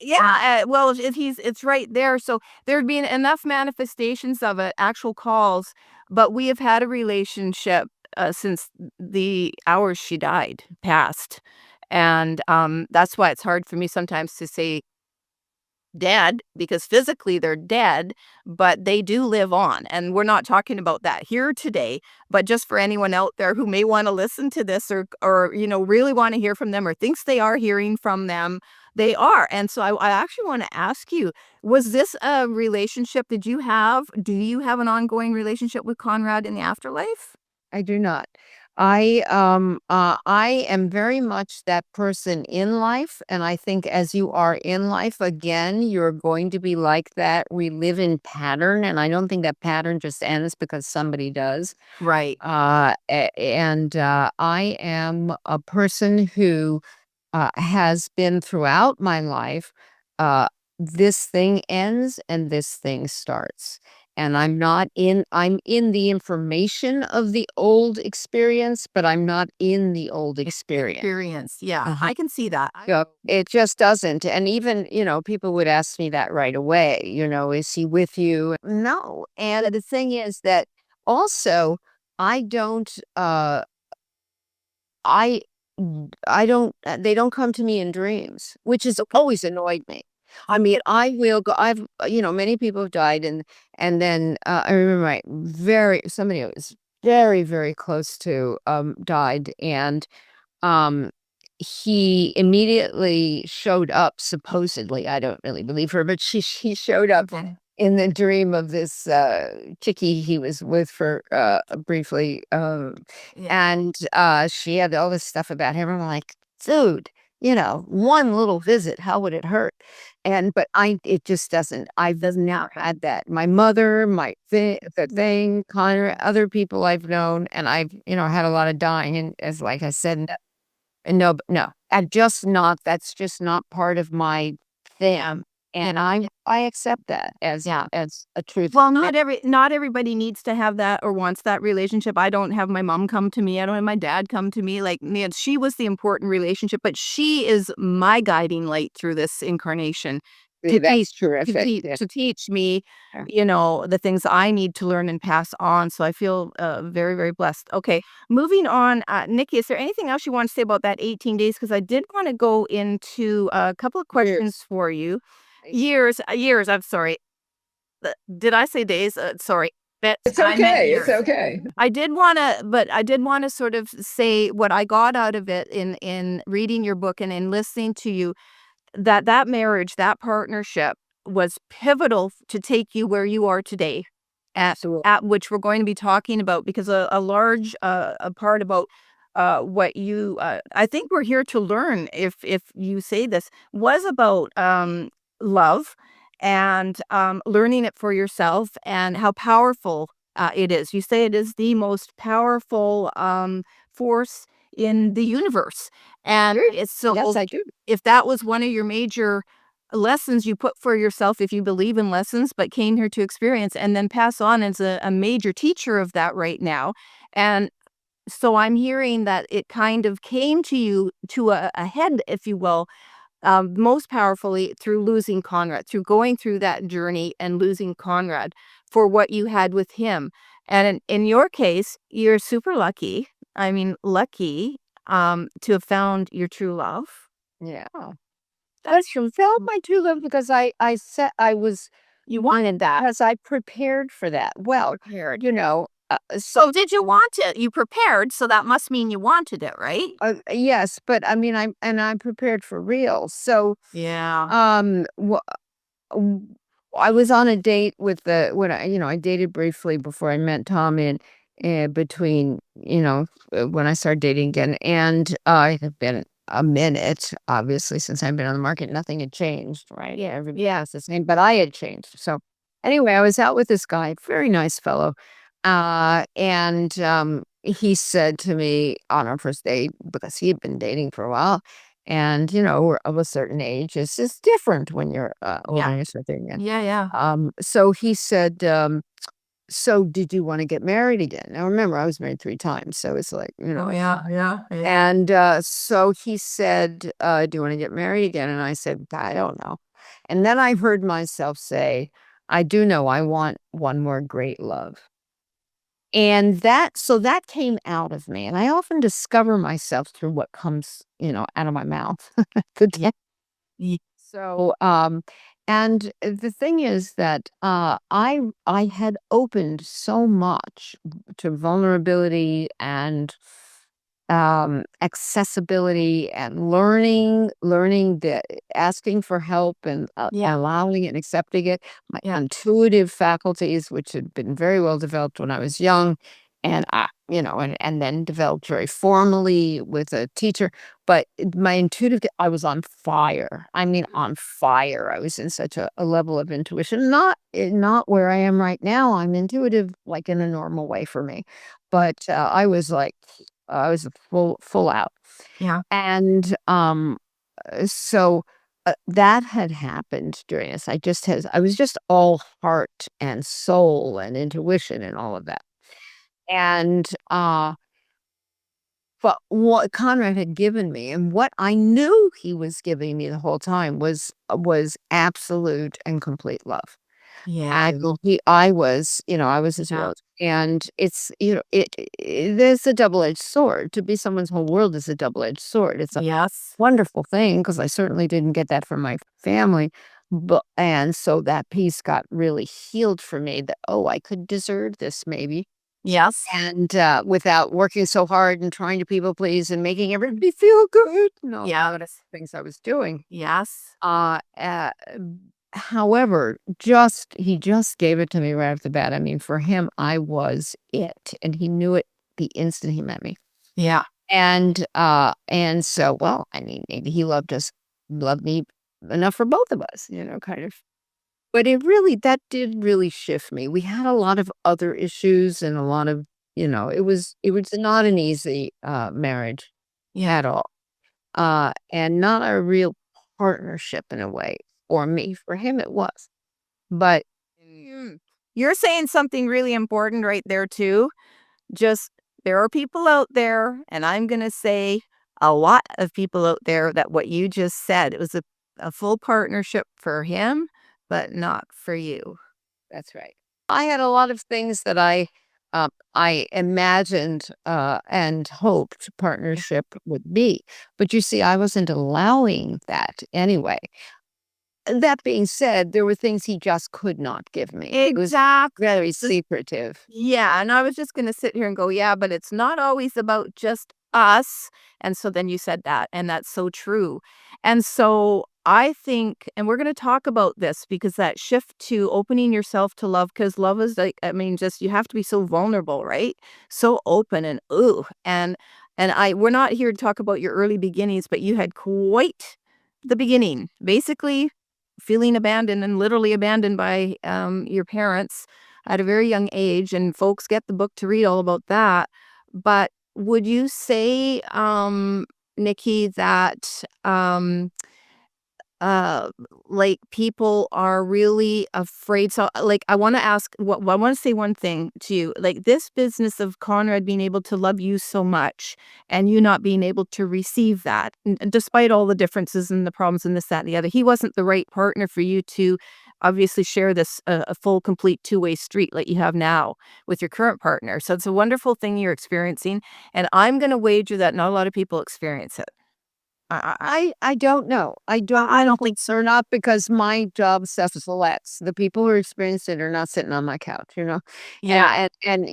Yeah, well, it's right there, so there'd been enough manifestations of it, actual calls, but we have had a relationship, since the hours she died passed, and, that's why it's hard for me sometimes to say dead, because physically they're dead, but they do live on, and we're not talking about that here today, but just for anyone out there who may wanna listen to this, or, really wanna hear from them, or thinks they are hearing from them, they are. And so I actually wanna ask you, was this a relationship do you have an ongoing relationship with Conrad in the afterlife? I do not. I am very much that person in life, and I think as you are in life, again, you're going to be like that. We live in pattern, and I don't think that pattern just ends because somebody does. Right. I am a person who has been throughout my life. Uh, this thing ends and this thing starts. And I'm in the information of the old experience, but I'm not in the old experience. Yeah, Uh-huh. I can see that. So it just doesn't. And even, people would ask me that right away, is he with you? No. And the thing is that also, I don't, I I don't they don't come to me in dreams, which has always annoyed me. I mean, I will go many people have died, and then, I remember somebody I was very, very close to, died, and, um, he immediately showed up supposedly. I don't really believe her, but she showed up Okay. in the dream of this, chickie he was with for, briefly, Yeah. and, she had all this stuff about him. I'm like, "Dude, one little visit, how would it hurt?" But it just doesn't. I've not had that. My mother, the thing, Connor, other people I've known, and I've, had a lot of dying, and as like I said, and no, that's just not part of my thing, and I accept that as a truth. Well, not everybody needs to have that or wants that relationship. I don't have my mom come to me. I don't have my dad come to me. Like, man, she was the important relationship, but she is my guiding light through this incarnation. to That's teach terrific. Yeah. to teach me, Yeah. the things I need to learn and pass on. So I feel very, very blessed. Okay, moving on. Nikki, is there anything else you want to say about that 18 days? Because I did want to go into a couple of questions Years. for you. Years. I'm sorry. Did I say days? Sorry. That's It's I meant okay. It's years. okay. I did want to sort of say what I got out of it in reading your book and in listening to you, that marriage, that partnership was pivotal to take you where you are today, Absolutely. at which we're going to be talking about, because a large a part about what you I think we're here to learn, if you say this, was about love and learning it for yourself and how powerful it is. You say it is the most powerful force in the universe, and Sure. it's so Yes, I do. if that was one of your major lessons you put for yourself, if you believe in lessons, but came here to experience and then pass on as a major teacher of that right now. And so I'm hearing that it kind of came to you to a head, if you will, most powerfully through losing Conrad, through going through that journey and losing Conrad for what you had with him. And in your case, you're super lucky. I mean, lucky to have found your true love. Yeah. I felt my true love because I said I was You wanted that. because I prepared for that. Well, Prepared. so So did you want it? You prepared, so that must mean you wanted it, right? yes, but I mean, I prepared for real. So Yeah. um, wh- w- I was on a date with the when I dated briefly before I met Tom in between when I started dating again, and I had been a minute, obviously, since I've been on the market. Nothing had changed, right? Yeah, everybody else the same, but I had changed. So anyway, I was out with this guy, very nice fellow, and he said to me on our first date, because he had been dating for a while. And, we're of a certain age. It's just different when you're older Yeah. and you start dating again. Yeah, yeah. So he said, so did you want to get married again? Now remember, I was married 3 times, so it's like, Oh, yeah, yeah, yeah. And so he said, do you want to get married again? And I said, I don't know. And then I heard myself say, I do know I want one more great love. And that came out of me. And I often discover myself through what comes, out of my mouth. Yeah. Ye So, and the thing is that I had opened so much to vulnerability and accessibility and learning that asking for help and Yeah, allowing it and accepting it. My yeah, intuitive faculties, which had been very well developed when I was young, and and then developed very formally with a teacher. But my intuitive, I was on fire. I mean, on fire. I was in such a level of intuition, not where I am right now. I'm intuitive, like in a normal way for me, but I was like, I was full out, yeah, and so that had happened during this. I was just all heart and soul and intuition and all of that, and but what Conrad had given me and what I knew he was giving me the whole time was absolute and complete love. yeah, And I was his yeah. world. And it's, there's a double-edged sword. To be someone's whole world is a double-edged sword. It's a Yes. wonderful thing because I certainly didn't get that from my family. And so that piece got really healed for me that, oh, I could deserve this maybe. Yes. And without working so hard and trying to people please and making everybody feel good. No, Yeah. things I was doing. Yes. Uh, uh, However, he just gave it to me right off the bat. I mean, for him, I was it, and he knew it the instant he met me. Yeah. And so, well, I mean, maybe he loved me enough for both of us, kind of. But that did really shift me. We had a lot of other issues and a lot of, it was not an easy marriage Yeah. at all. And not a real partnership in a way for me. For him, it was. But You're saying something really important right there too. Just there are people out there, and I'm gonna say a lot of people out there, that what you just said, it was a full partnership for him, but not for you. That's right. I had a lot of things that I imagined and hoped partnership would be, but you see, I wasn't allowing that anyway. That being said, there were things he just could not give me. It was Exactly. very secretive. Yeah, and I was just gonna sit here and go, "Yeah, but it's not always about just us." And so then you said that, and that's so true. And so I think and we're gonna talk about this because that shift to opening yourself to love, because love is like, I mean, just you have to be so vulnerable, right? So open and ooh, and I we're not here to talk about your early beginnings, but you had quite the beginning. Basically, feeling abandoned and literally abandoned by your parents at a very young age, and folks get the book to read all about that. But would you say, Nikki, that uh like people are really afraid? So like I want to ask what I want to say one thing to you, like this business of Conrad being able to love you so much and you not being able to receive that, and despite all the differences and the problems and this that and the other, he wasn't the right partner for you to obviously share this a full complete two-way street like you have now with your current partner. So it's a wonderful thing you're experiencing, and I'm going to wager that not a lot of people experience it. I don't know. I don't think so. Not because my job self-selects. The people who experience it are not sitting on my couch, you know. Yeah. And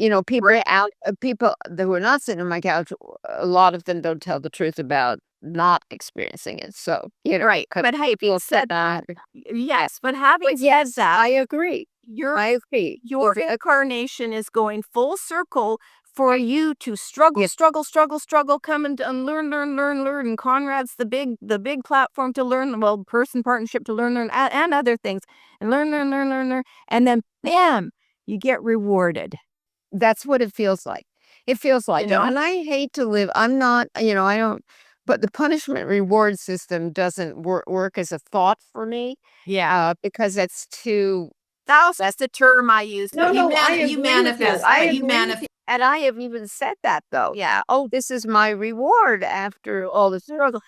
people that were not sitting on my couch, a lot of them don't tell the truth about not experiencing it. So, Right. 'cause But hey, people said said that. yes, but having said Yes, that, I agree. your I agree. your incarnation is going full circle for you to struggle, Yes. struggle, come and learn. And Conrad's the big platform to learn, well, person partnership to learn, and other things. And learn. And then bam, you get rewarded. That's what it feels like. It feels like You it, know? and I hate to live I'm not, I don't but the punishment reward system doesn't work as a thought for me, Yeah. because it's too That's the term I use. No, no, I You agree with you. manifest, I but you agree with manifest. you, and I have even said that, though. Yeah. "Oh, this is my reward after all the struggle."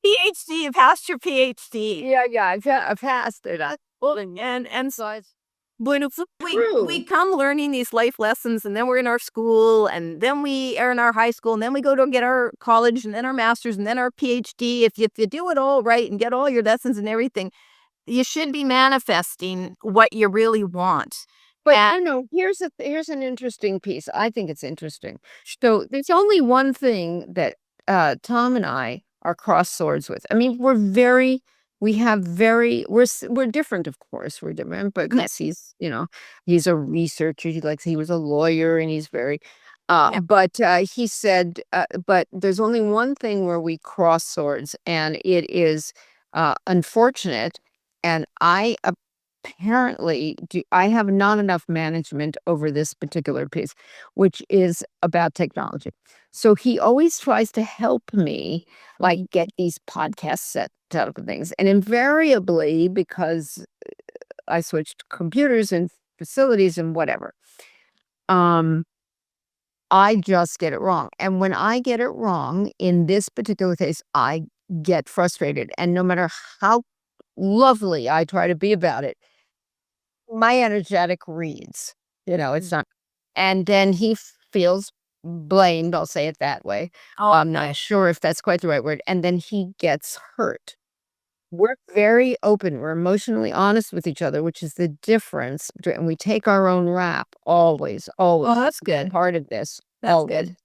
PhD, you passed your PhD. Yeah, yeah, I've passed it. Well, and So it's when it's we true. come learning these life lessons, and then we're in our school, and then we are in our high school, and then we go to get our college, and then our master's, and then our PhD. If you do it all right and get all your lessons and everything, you should be manifesting what you really want. But, And here's an interesting piece. I think it's interesting. So, there's only one thing that, Tom and I are cross swords with. I mean, we have very we're different, of course, we're different because he's a researcher, he was a lawyer, and he's very, yeah, but, he said, but there's only one thing where we cross swords, and it is, unfortunate, and I have not enough management over this particular piece, which is about technology. So he always tries to help me, like, get these podcasts set up and things. And invariably, because I switched computers and facilities and whatever, um, I just get it wrong. And when I get it wrong in this particular case, I get frustrated. And no matter how lovely I try to be about it, my energetic reads, it's not and then he feels blamed, I'll say it that way. oh, I'm not sure if that's quite the right word, and then he gets hurt. We're very open, we're emotionally honest with each other, which is the difference and we take our own rap always, always. oh, that's good. Part of this, That's always. good.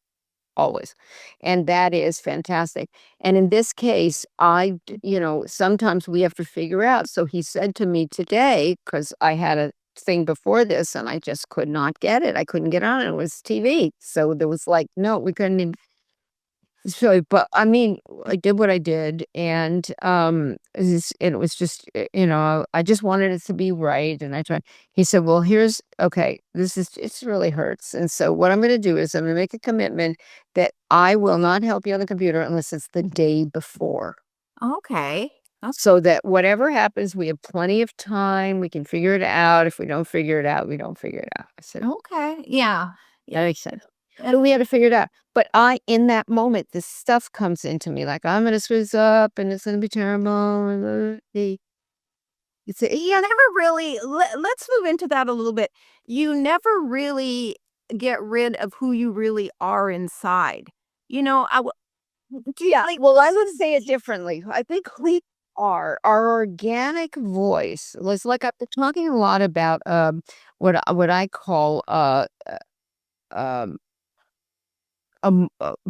Always. And that is fantastic. And in this case, sometimes we have to figure out. So he said to me today, because I had a thing before this and I just could not get it. I couldn't get on it. It was TV. So there was like, no, we couldn't even. So, but I mean, I did what I did, and it was just, I just wanted it to be right, and I tried. He said, "Well, okay. It really hurts, and so what I'm going to do is I'm going to make a commitment that I will not help you on the computer unless it's the day before, Okay. so that whatever happens, we have plenty of time. We can figure it out. If we don't figure it out, we don't figure it out." I said, Okay. Yeah. "That makes sense." And we had to figure it out. But in that moment, this stuff comes into me like, I'm going to screw this up and it's going to be terrible. You say, you never really, let's move into that a little bit. You never really get rid of who you really are inside. You know, do you Yeah. like, Well, I would say it differently. I think we are our organic voice. It's like I've been talking a lot about what I call um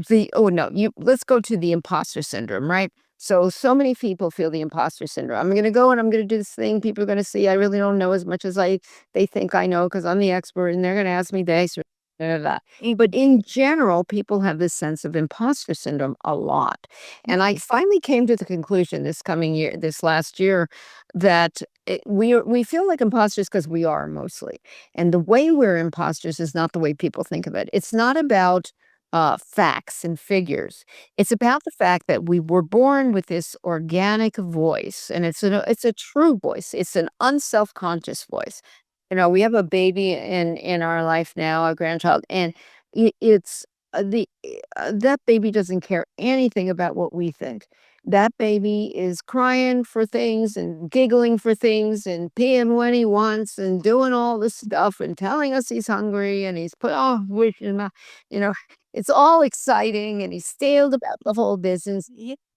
the oh no you let's go to the imposter syndrome, right? So many people feel the imposter syndrome. I'm going to go and I'm going to do this thing. People are going to see I really don't know as much as they think I know because I'm the expert, and they're going to ask me this or da, da, da. But in general, people have this sense of imposter syndrome a lot. And I finally came to the conclusion this last year, that we feel like imposters because we are mostly. And the way we're imposters is not the way people think of it. It's not about facts and figures. It's about the fact that we were born with this organic voice, and it's a true voice. It's an unself-conscious voice. We have a baby in our life now, a grandchild, and it's that baby doesn't care anything about what we think. That baby is crying for things and giggling for things and peeing when he wants and doing all this stuff and telling us he's hungry and he's put wish in my, you know, it's all exciting and he's staled about the whole business.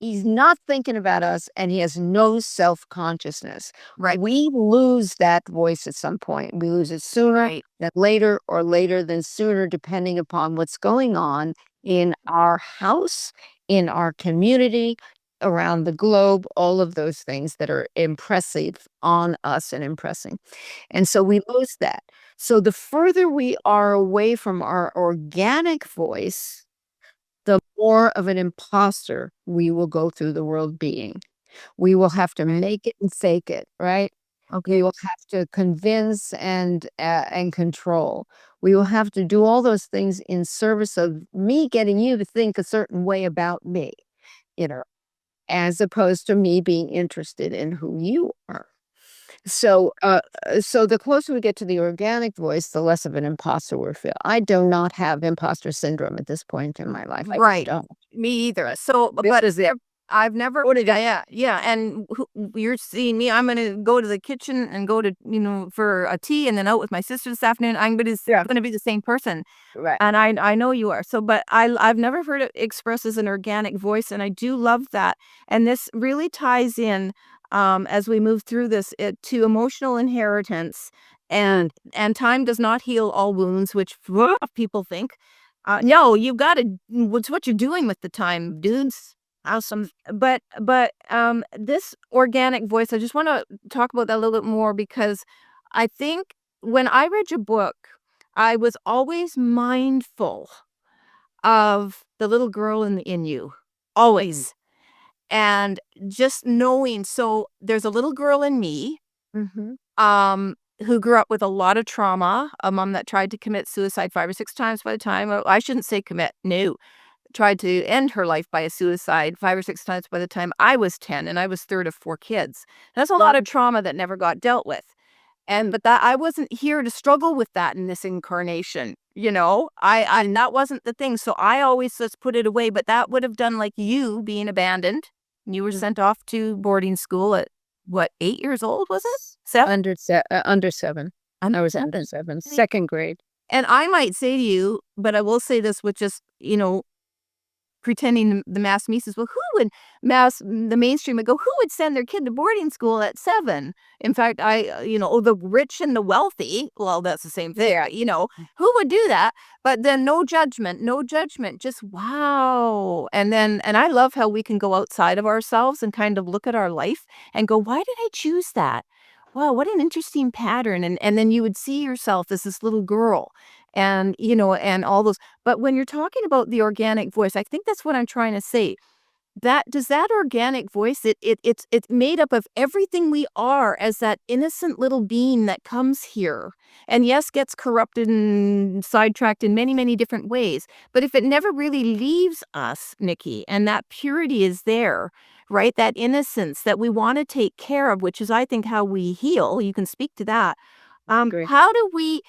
He's not thinking about us and he has no self-consciousness. right, We lose that voice at some point. We lose it sooner right, than later or later than sooner, depending upon what's going on in our house, in our community, around the globe, all of those things that are impressive on us and impressing. And so we lose that. So the further we are away from our organic voice, the more of an imposter we will go through the world being. We will have to make it and fake it, right? okay, We will have to convince and control. We will have to do all those things in service of me getting you to think a certain way about me, you know, as opposed to me being interested in who you are. So the closer we get to the organic voice, the less of an imposter we feel. I do not have imposter syndrome at this point in my life. I right. don't. Me either. So, This but is it. I've never. What did I? Yeah, yeah. And you're seeing me. I'm gonna go to the kitchen and go to for a tea, and then out with my sister this afternoon. Yeah. Gonna be the same person, Right. and I know you are. So, but I've never heard it expressed as an organic voice, and I do love that. And this really ties in, as we move through this, to emotional inheritance, and time does not heal all wounds, which people think. No, you've got to. What's what you're doing with the time, dudes? Awesome. But this organic voice, I just want to talk about that a little bit more, because I think when I read your book, I was always mindful of the little girl in you. Always. And just knowing, so there's a little girl in me, Mhm. who grew up with a lot of trauma, a mom that tried to commit suicide 5 or 6 times by the time, I shouldn't say commit, no, tried to end her life by a suicide 5 or 6 times by the time I was 10, and I was third of 4 kids. That's a lot of trauma that never got dealt with. But that I wasn't here to struggle with that in this incarnation, you know? I and that wasn't the thing, so I always just put it away, but that would have done like you being abandoned. You were sent off to boarding school at, what, 8 years old, was it? 7? Under 7. I was under 7, second grade. And I might say to you, but I will say this with just, pretending the mass meses. Well, who would the mainstream would go, who would send their kid to boarding school at 7? In fact, the rich and the wealthy, well, that's the same thing, who would do that? But then no judgment, just wow. And I love how we can go outside of ourselves and kind of look at our life and go, why did I choose that? Wow, what an interesting pattern. And then you would see yourself as this little girl, and all those. But when you're talking about the organic voice, I think that's what I'm trying to say. That organic voice, it's made up of everything we are as that innocent little being that comes here, and yes, gets corrupted and sidetracked in many, many different ways. But if it never really leaves us, Nicki, and that purity is there, right? That innocence that we want to take care of, which is, I think, how we heal. You can speak to that. Agree. How do we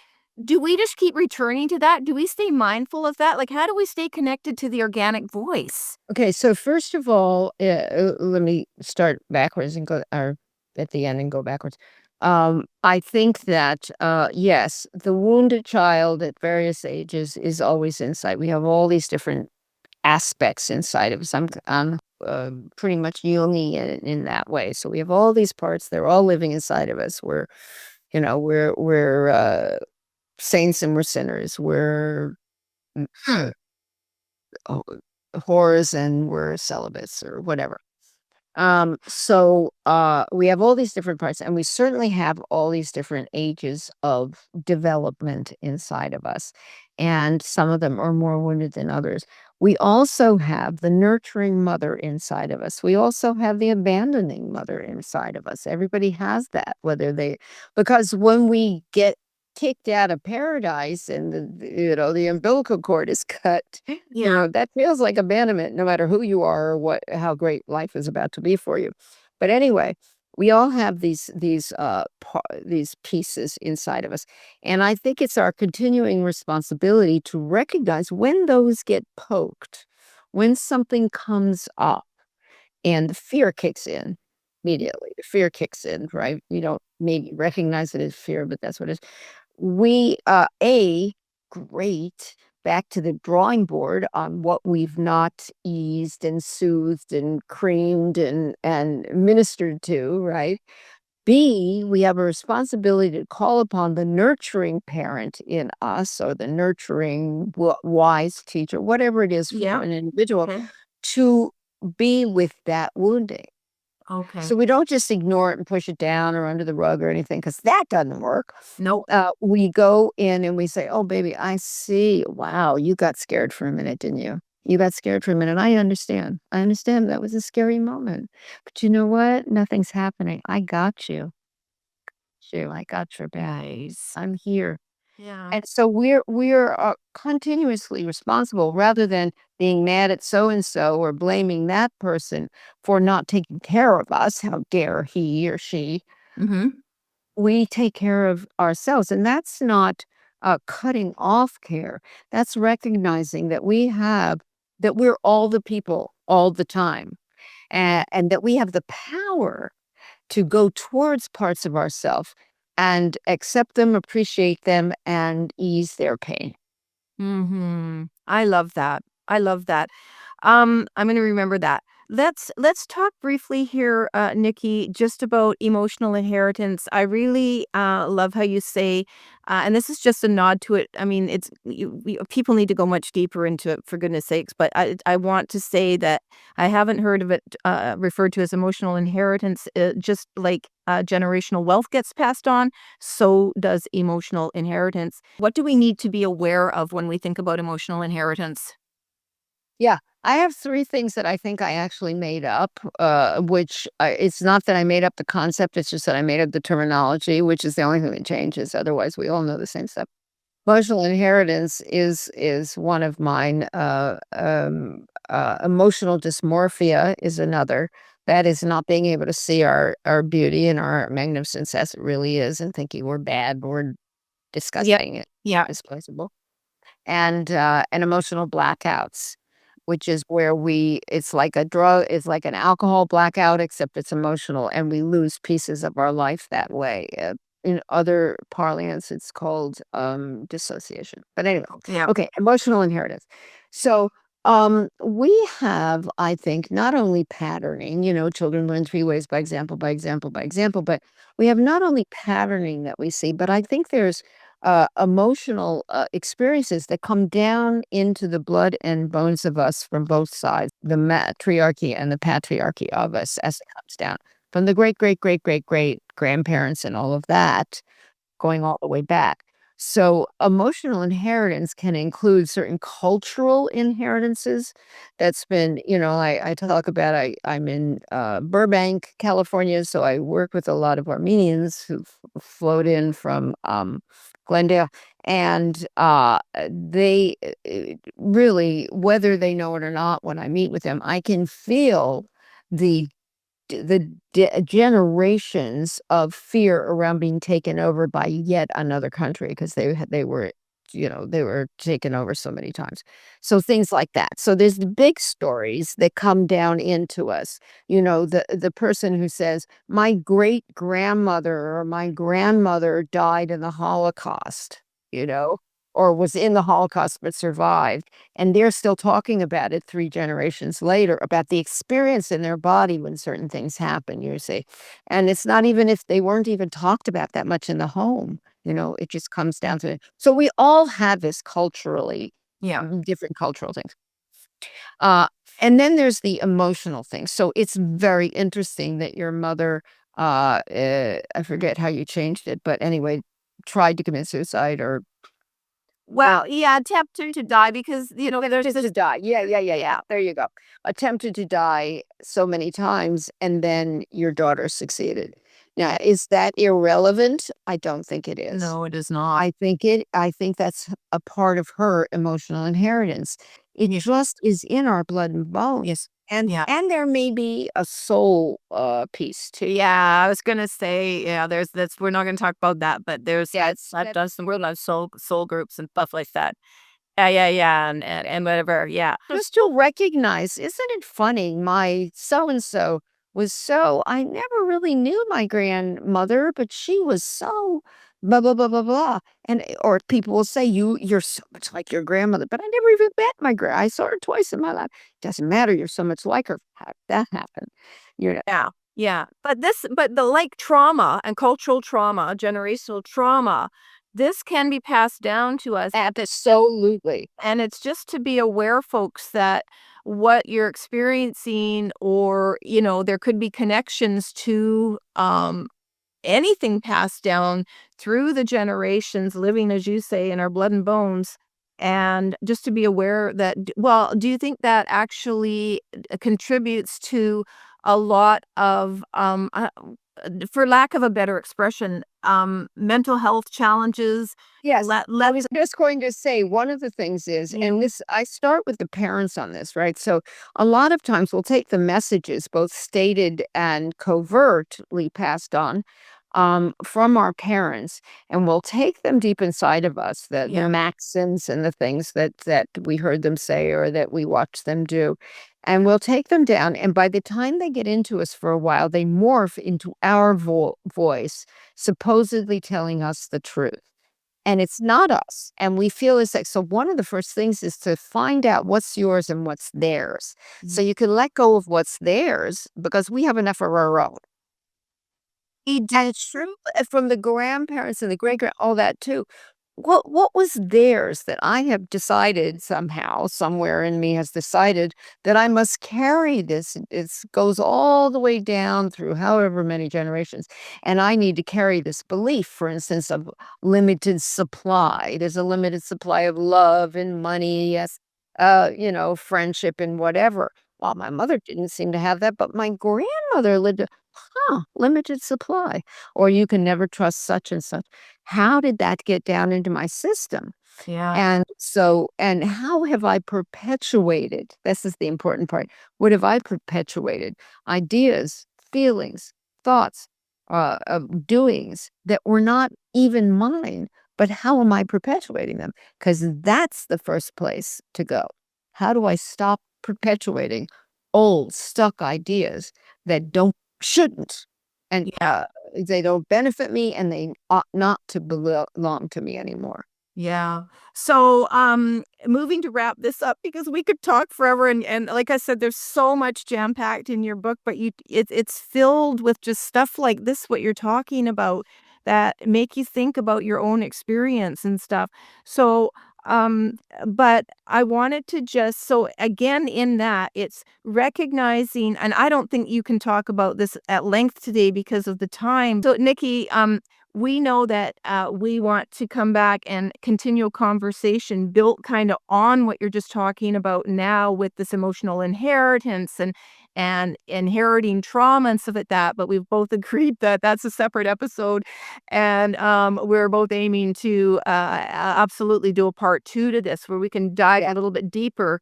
do we just keep returning to that? Do we stay mindful of that? Like, how do we stay connected to the organic voice? Okay, so first of all, let me start backwards and go, or at the end and go backwards. I think that, yes, the wounded child at various ages is always inside. We have all these different aspects inside of us. I'm pretty much Jungian in that way. So we have all these parts. They're all living inside of us. We're saints and we're sinners. We're oh, whores and we're celibates or whatever. We have all these different parts, and we certainly have all these different ages of development inside of us. And some of them are more wounded than others. We also have the nurturing mother inside of us. We also have the abandoning mother inside of us. Everybody has that, because when we get kicked out of paradise and the umbilical cord is cut, that feels like abandonment, no matter who you are or how great life is about to be for you. But anyway, we all have these pieces inside of us, and I think it's our continuing responsibility to recognize when those get poked, when something comes up, and the fear kicks in immediately. The fear kicks in, right? You don't maybe recognize it as fear, but that's what it is. Great, back to the drawing board on what we've not eased and soothed and creamed and ministered to, right? B, we have a responsibility to call upon the nurturing parent in us, or the nurturing wise teacher, whatever it is for an individual, to be with that wounding. Okay. So we don't just ignore it and push it down or under the rug or anything, because that doesn't work. No. We go in and we say, "Oh, baby, I see. Wow, you got scared for a minute, didn't you? You got scared for a minute. I understand. I understand that was a scary moment. But you know what? Nothing's happening. I got you. I got your back. Nice. I'm here." Yeah. And so we're continuously responsible, rather than being mad at so and so or blaming that person for not taking care of us. How dare he or she? Mm-hmm. We take care of ourselves, and that's not cutting off care. That's recognizing that we're all the people all the time, and that we have the power to go towards parts of ourselves and accept them, appreciate them, and ease their pain. Mm-hmm. I love that. I love that. I'm gonna remember that. Let's talk briefly here, Nikki, just about emotional inheritance. I really love how you say, and this is just a nod to it. I mean, people need to go much deeper into it, for goodness sakes. But I want to say that I haven't heard of it referred to as emotional inheritance. Just like generational wealth gets passed on, so does emotional inheritance. What do we need to be aware of when we think about emotional inheritance? Yeah, I have 3 things that I think I actually made up, which it's not that I made up the concept, it's just that I made up the terminology, which is the only thing that changes. Otherwise, we all know the same stuff. Emotional inheritance is one of mine. Emotional dysmorphia is another. That is not being able to see our beauty and our magnificence as it really is, and thinking we're bad, we're disgusting, Yeah. disposable. And emotional blackouts, which is where it's like it's like an alcohol blackout, except it's emotional, and we lose pieces of our life that way. In other parlance, it's called dissociation. But anyway, Yeah. okay, emotional inheritance. So we have, I think, not only patterning, children learn 3 ways: by example, by example, by example, but we have not only patterning that we see, but I think there's emotional experiences that come down into the blood and bones of us from both sides, the matriarchy and the patriarchy of us, as it comes down from the great, great, great, great, great grandparents and all of that, going all the way back. So emotional inheritance can include certain cultural inheritances that's been, I talk about, I'm in Burbank, California, so I work with a lot of Armenians who float in from Glendale, and they really, whether they know it or not, when I meet with them, I can feel the generations of fear around being taken over by yet another country because they were, they were taken over so many times. So things like that. So there's the big stories that come down into us. The person who says, my great grandmother or my grandmother died in the Holocaust, you know, or was in the Holocaust but survived. And they're still talking about it 3 generations later, about the experience in their body when certain things happen, you see. And it's not even if they weren't even talked about that much in the home, it just comes down to it. So we all have this culturally, Yeah. different cultural things. Uh, and then there's the emotional thing. So it's very interesting that your mother, I forget how you changed it, but anyway, tried to commit suicide or Well, yeah, attempted to die because, there's attempted to die. Yeah. There you go. Attempted to die so many times, and then your daughter succeeded. Now, is that irrelevant? I don't think it is. no, it is not. I think that's a part of her emotional inheritance. It just is in our blood and bones. Yes. And Yeah. and there may be a soul piece too. Yeah, I was gonna say, yeah, we're not gonna talk about that, but there's Yeah, that does some real life soul groups and stuff like that. Yeah, and whatever, yeah. just to recognize, isn't it funny? My so and so I never really knew my grandmother, but she was so blah blah blah blah blah. And or people will say you're so much like your grandmother, but I never even met my I saw her twice in my life. Doesn't matter, you're so much like her. How did that happen? Yeah, yeah. But the like trauma and cultural trauma, generational trauma, this can be passed down to us. Absolutely. And it's just to be aware, folks, that what you're experiencing, or, there could be connections to anything passed down through the generations, living, as you say, in our blood and bones. And just to be aware that, well, do you think that actually contributes to a lot of, for lack of a better expression, mental health challenges? Yes. I Let was just going to say one of the things is, and this, I start with the parents on this, right? So a lot of times we'll take the messages, both stated and covertly passed on, from our parents, and we'll take them deep inside of us, the Yeah. maxims and the things that we heard them say or that we watched them do. And we'll take them down. And by the time they get into us for a while, they morph into our voice, supposedly telling us the truth. And it's not us. And we feel it's like, so one of the first things is to find out what's yours and what's theirs. So you can let go of what's theirs because we have enough of our own. And it's true from the grandparents and the great grand, all that too. What was theirs that I have decided somehow, somewhere in me has decided that I must carry this. It goes all the way down through however many generations. And I need to carry this belief, for instance, of limited supply. There's a limited supply of love and money, yes, friendship and whatever. Well, my mother didn't seem to have that, but my grandmother lived limited supply, or you can never trust such and such. How did that get down into my system? Yeah. And so, and how have I perpetuated? This is the important part. What have I perpetuated? Ideas, feelings, thoughts, doings that were not even mine, but how am I perpetuating them? Because that's the first place to go. How do I stop perpetuating old, stuck ideas that shouldn't, and Yeah. they don't benefit me, and they ought not to belong to me anymore. Yeah. So, moving to wrap this up because we could talk forever, and like I said, there's so much jam packed in your book, but it's filled with just stuff like this, what you're talking about, that make you think about your own experience and stuff. So, but I wanted to just, so again, in that, it's recognizing, and I don't think you can talk about this at length today because of the time. So, Nikki, we know that we want to come back and continue a conversation built kind of on what you're just talking about now with this emotional inheritance and inheriting trauma and stuff like that. But we've both agreed that that's a separate episode, and we're both aiming to absolutely do a part 2 to this where we can dive a little bit deeper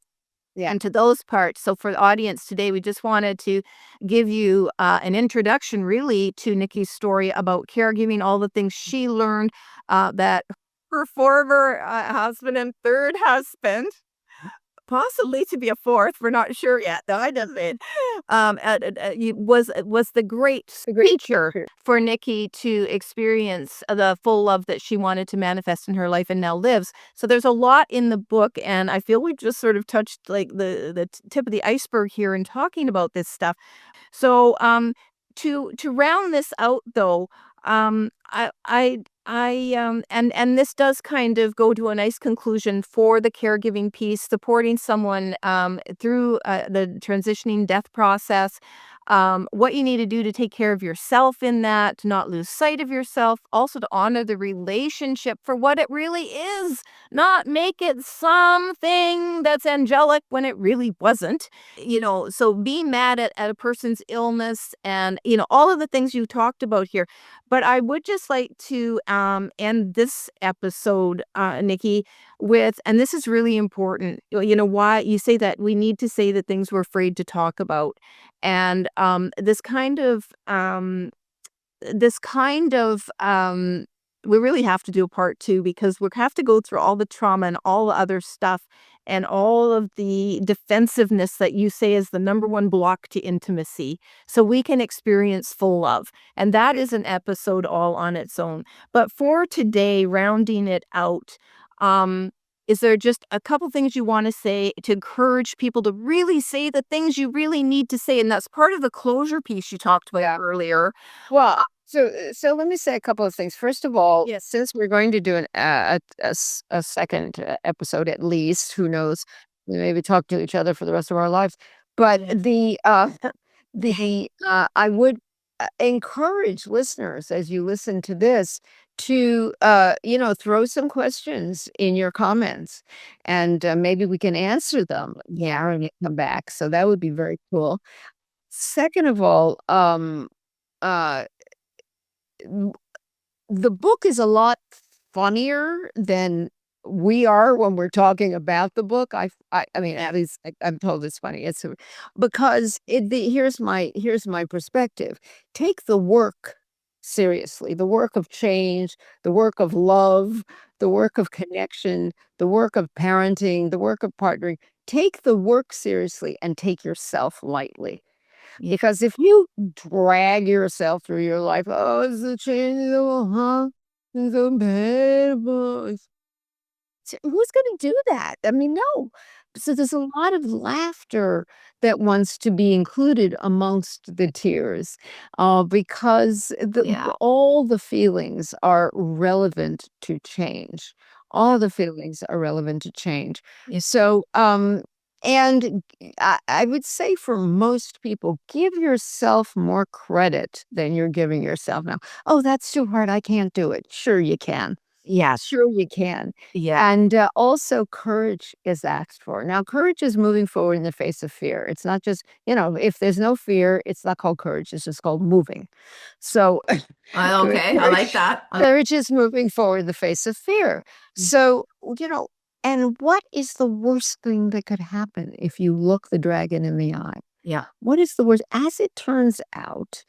and to those parts. So for the audience today, we just wanted to give you an introduction really to Nicki's story about caregiving, all the things she learned that her former husband and third husband, possibly to be a fourth, we're not sure yet, though I don't mean, was the great teacher for Nicki to experience the full love that she wanted to manifest in her life and now lives. So there's a lot in the book, and I feel we just sort of touched like the tip of the iceberg here in talking about this stuff. So, to round this out though, and this does kind of go to a nice conclusion for the caregiving piece, supporting someone, through, the transitioning death process, what you need to do to take care of yourself in that, to not lose sight of yourself, also to honor the relationship for what it really is, not make it something that's angelic when it really wasn't. So being mad at a person's illness and, all of the things you talked about here. But I would just like to end this episode, Nicki, with, and this is really important, why you say that we need to say the things we're afraid to talk about. And this kind of we really have to do a part two because we have to go through all the trauma and all the other stuff and all of the defensiveness that you say is the number one block to intimacy so we can experience full love. And that is an episode all on its own. But for today, rounding it out, is there just a couple things you want to say to encourage people to really say the things you really need to say? And that's part of the closure piece you talked about earlier. Well, so let me say a couple of things. First of all, Yes. since we're going to do a second episode at least, who knows, we maybe talk to each other for the rest of our lives. But I would encourage listeners as you listen to this to throw some questions in your comments, and maybe we can answer them. Yeah, and come back. So that would be very cool. Second of all, uh the book is a lot funnier than we are when we're talking about the book. I mean, at least I'm told it's funny. It's because here's my perspective. Take the work seriously, the work of change, the work of love, the work of connection, the work of parenting, the work of partnering. Take the work seriously and take yourself lightly. Because if you drag yourself through your life, oh, it's a change, huh? It's so bad, who's going to do that? I mean, no. So there's a lot of laughter that wants to be included amongst the tears, because all the feelings are relevant to change. All the feelings are relevant to change. So, and I would say for most people, give yourself more credit than you're giving yourself now. Oh, that's too hard. I can't do it. Sure, you can. Yes. Sure, you can. Yeah. And also, courage is asked for. Now, courage is moving forward in the face of fear. It's not just, if there's no fear, it's not called courage. It's just called moving. So, Okay, I like that. courage is moving forward in the face of fear. So, and what is the worst thing that could happen if you look the dragon in the eye? Yeah. What is the worst? As it turns out,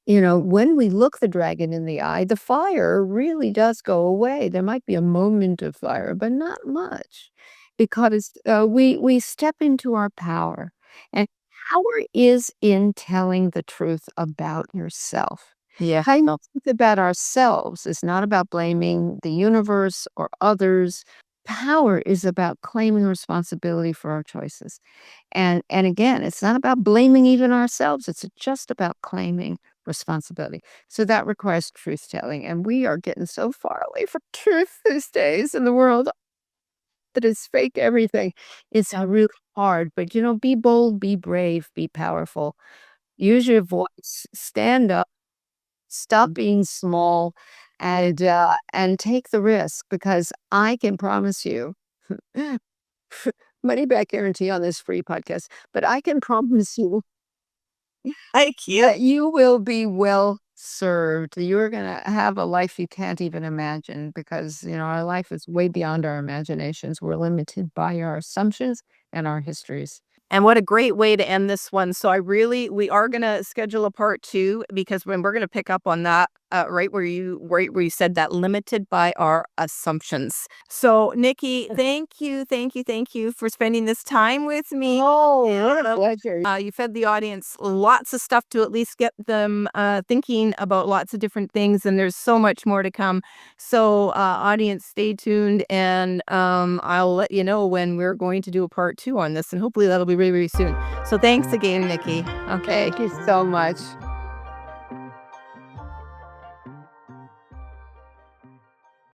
when we look the dragon in the eye, the fire really does go away. There might be a moment of fire, but not much, because we step into our power, and power is in telling the truth about yourself. Yeah. Telling the truth about ourselves is not about blaming the universe or others. Power is about claiming responsibility for our choices. And again, it's not about blaming even ourselves. It's just about claiming responsibility. So that requires truth telling. And we are getting so far away from truth these days in the world that is fake everything. It's really hard. But be bold, be brave, be powerful. Use your voice, stand up, stop being small, and take the risk, because I can promise you money back guarantee on this free podcast, but I can promise you Thank you. that you will be well served, you're going to have a life you can't even imagine because, our life is way beyond our imaginations. We're limited by our assumptions and our histories. And what a great way to end this one. So we are going to schedule a part 2 because when we're going to pick up on that right where you said that limited by our assumptions. So Nicki, thank you for spending this time with me. Oh, what a pleasure. You fed the audience lots of stuff to at least get them thinking about lots of different things, and there's so much more to come. So audience, stay tuned, and I'll let you know when we're going to do a part 2 on this, and hopefully that'll be really, really soon. So thanks again, Nicki. Okay, thank you so much.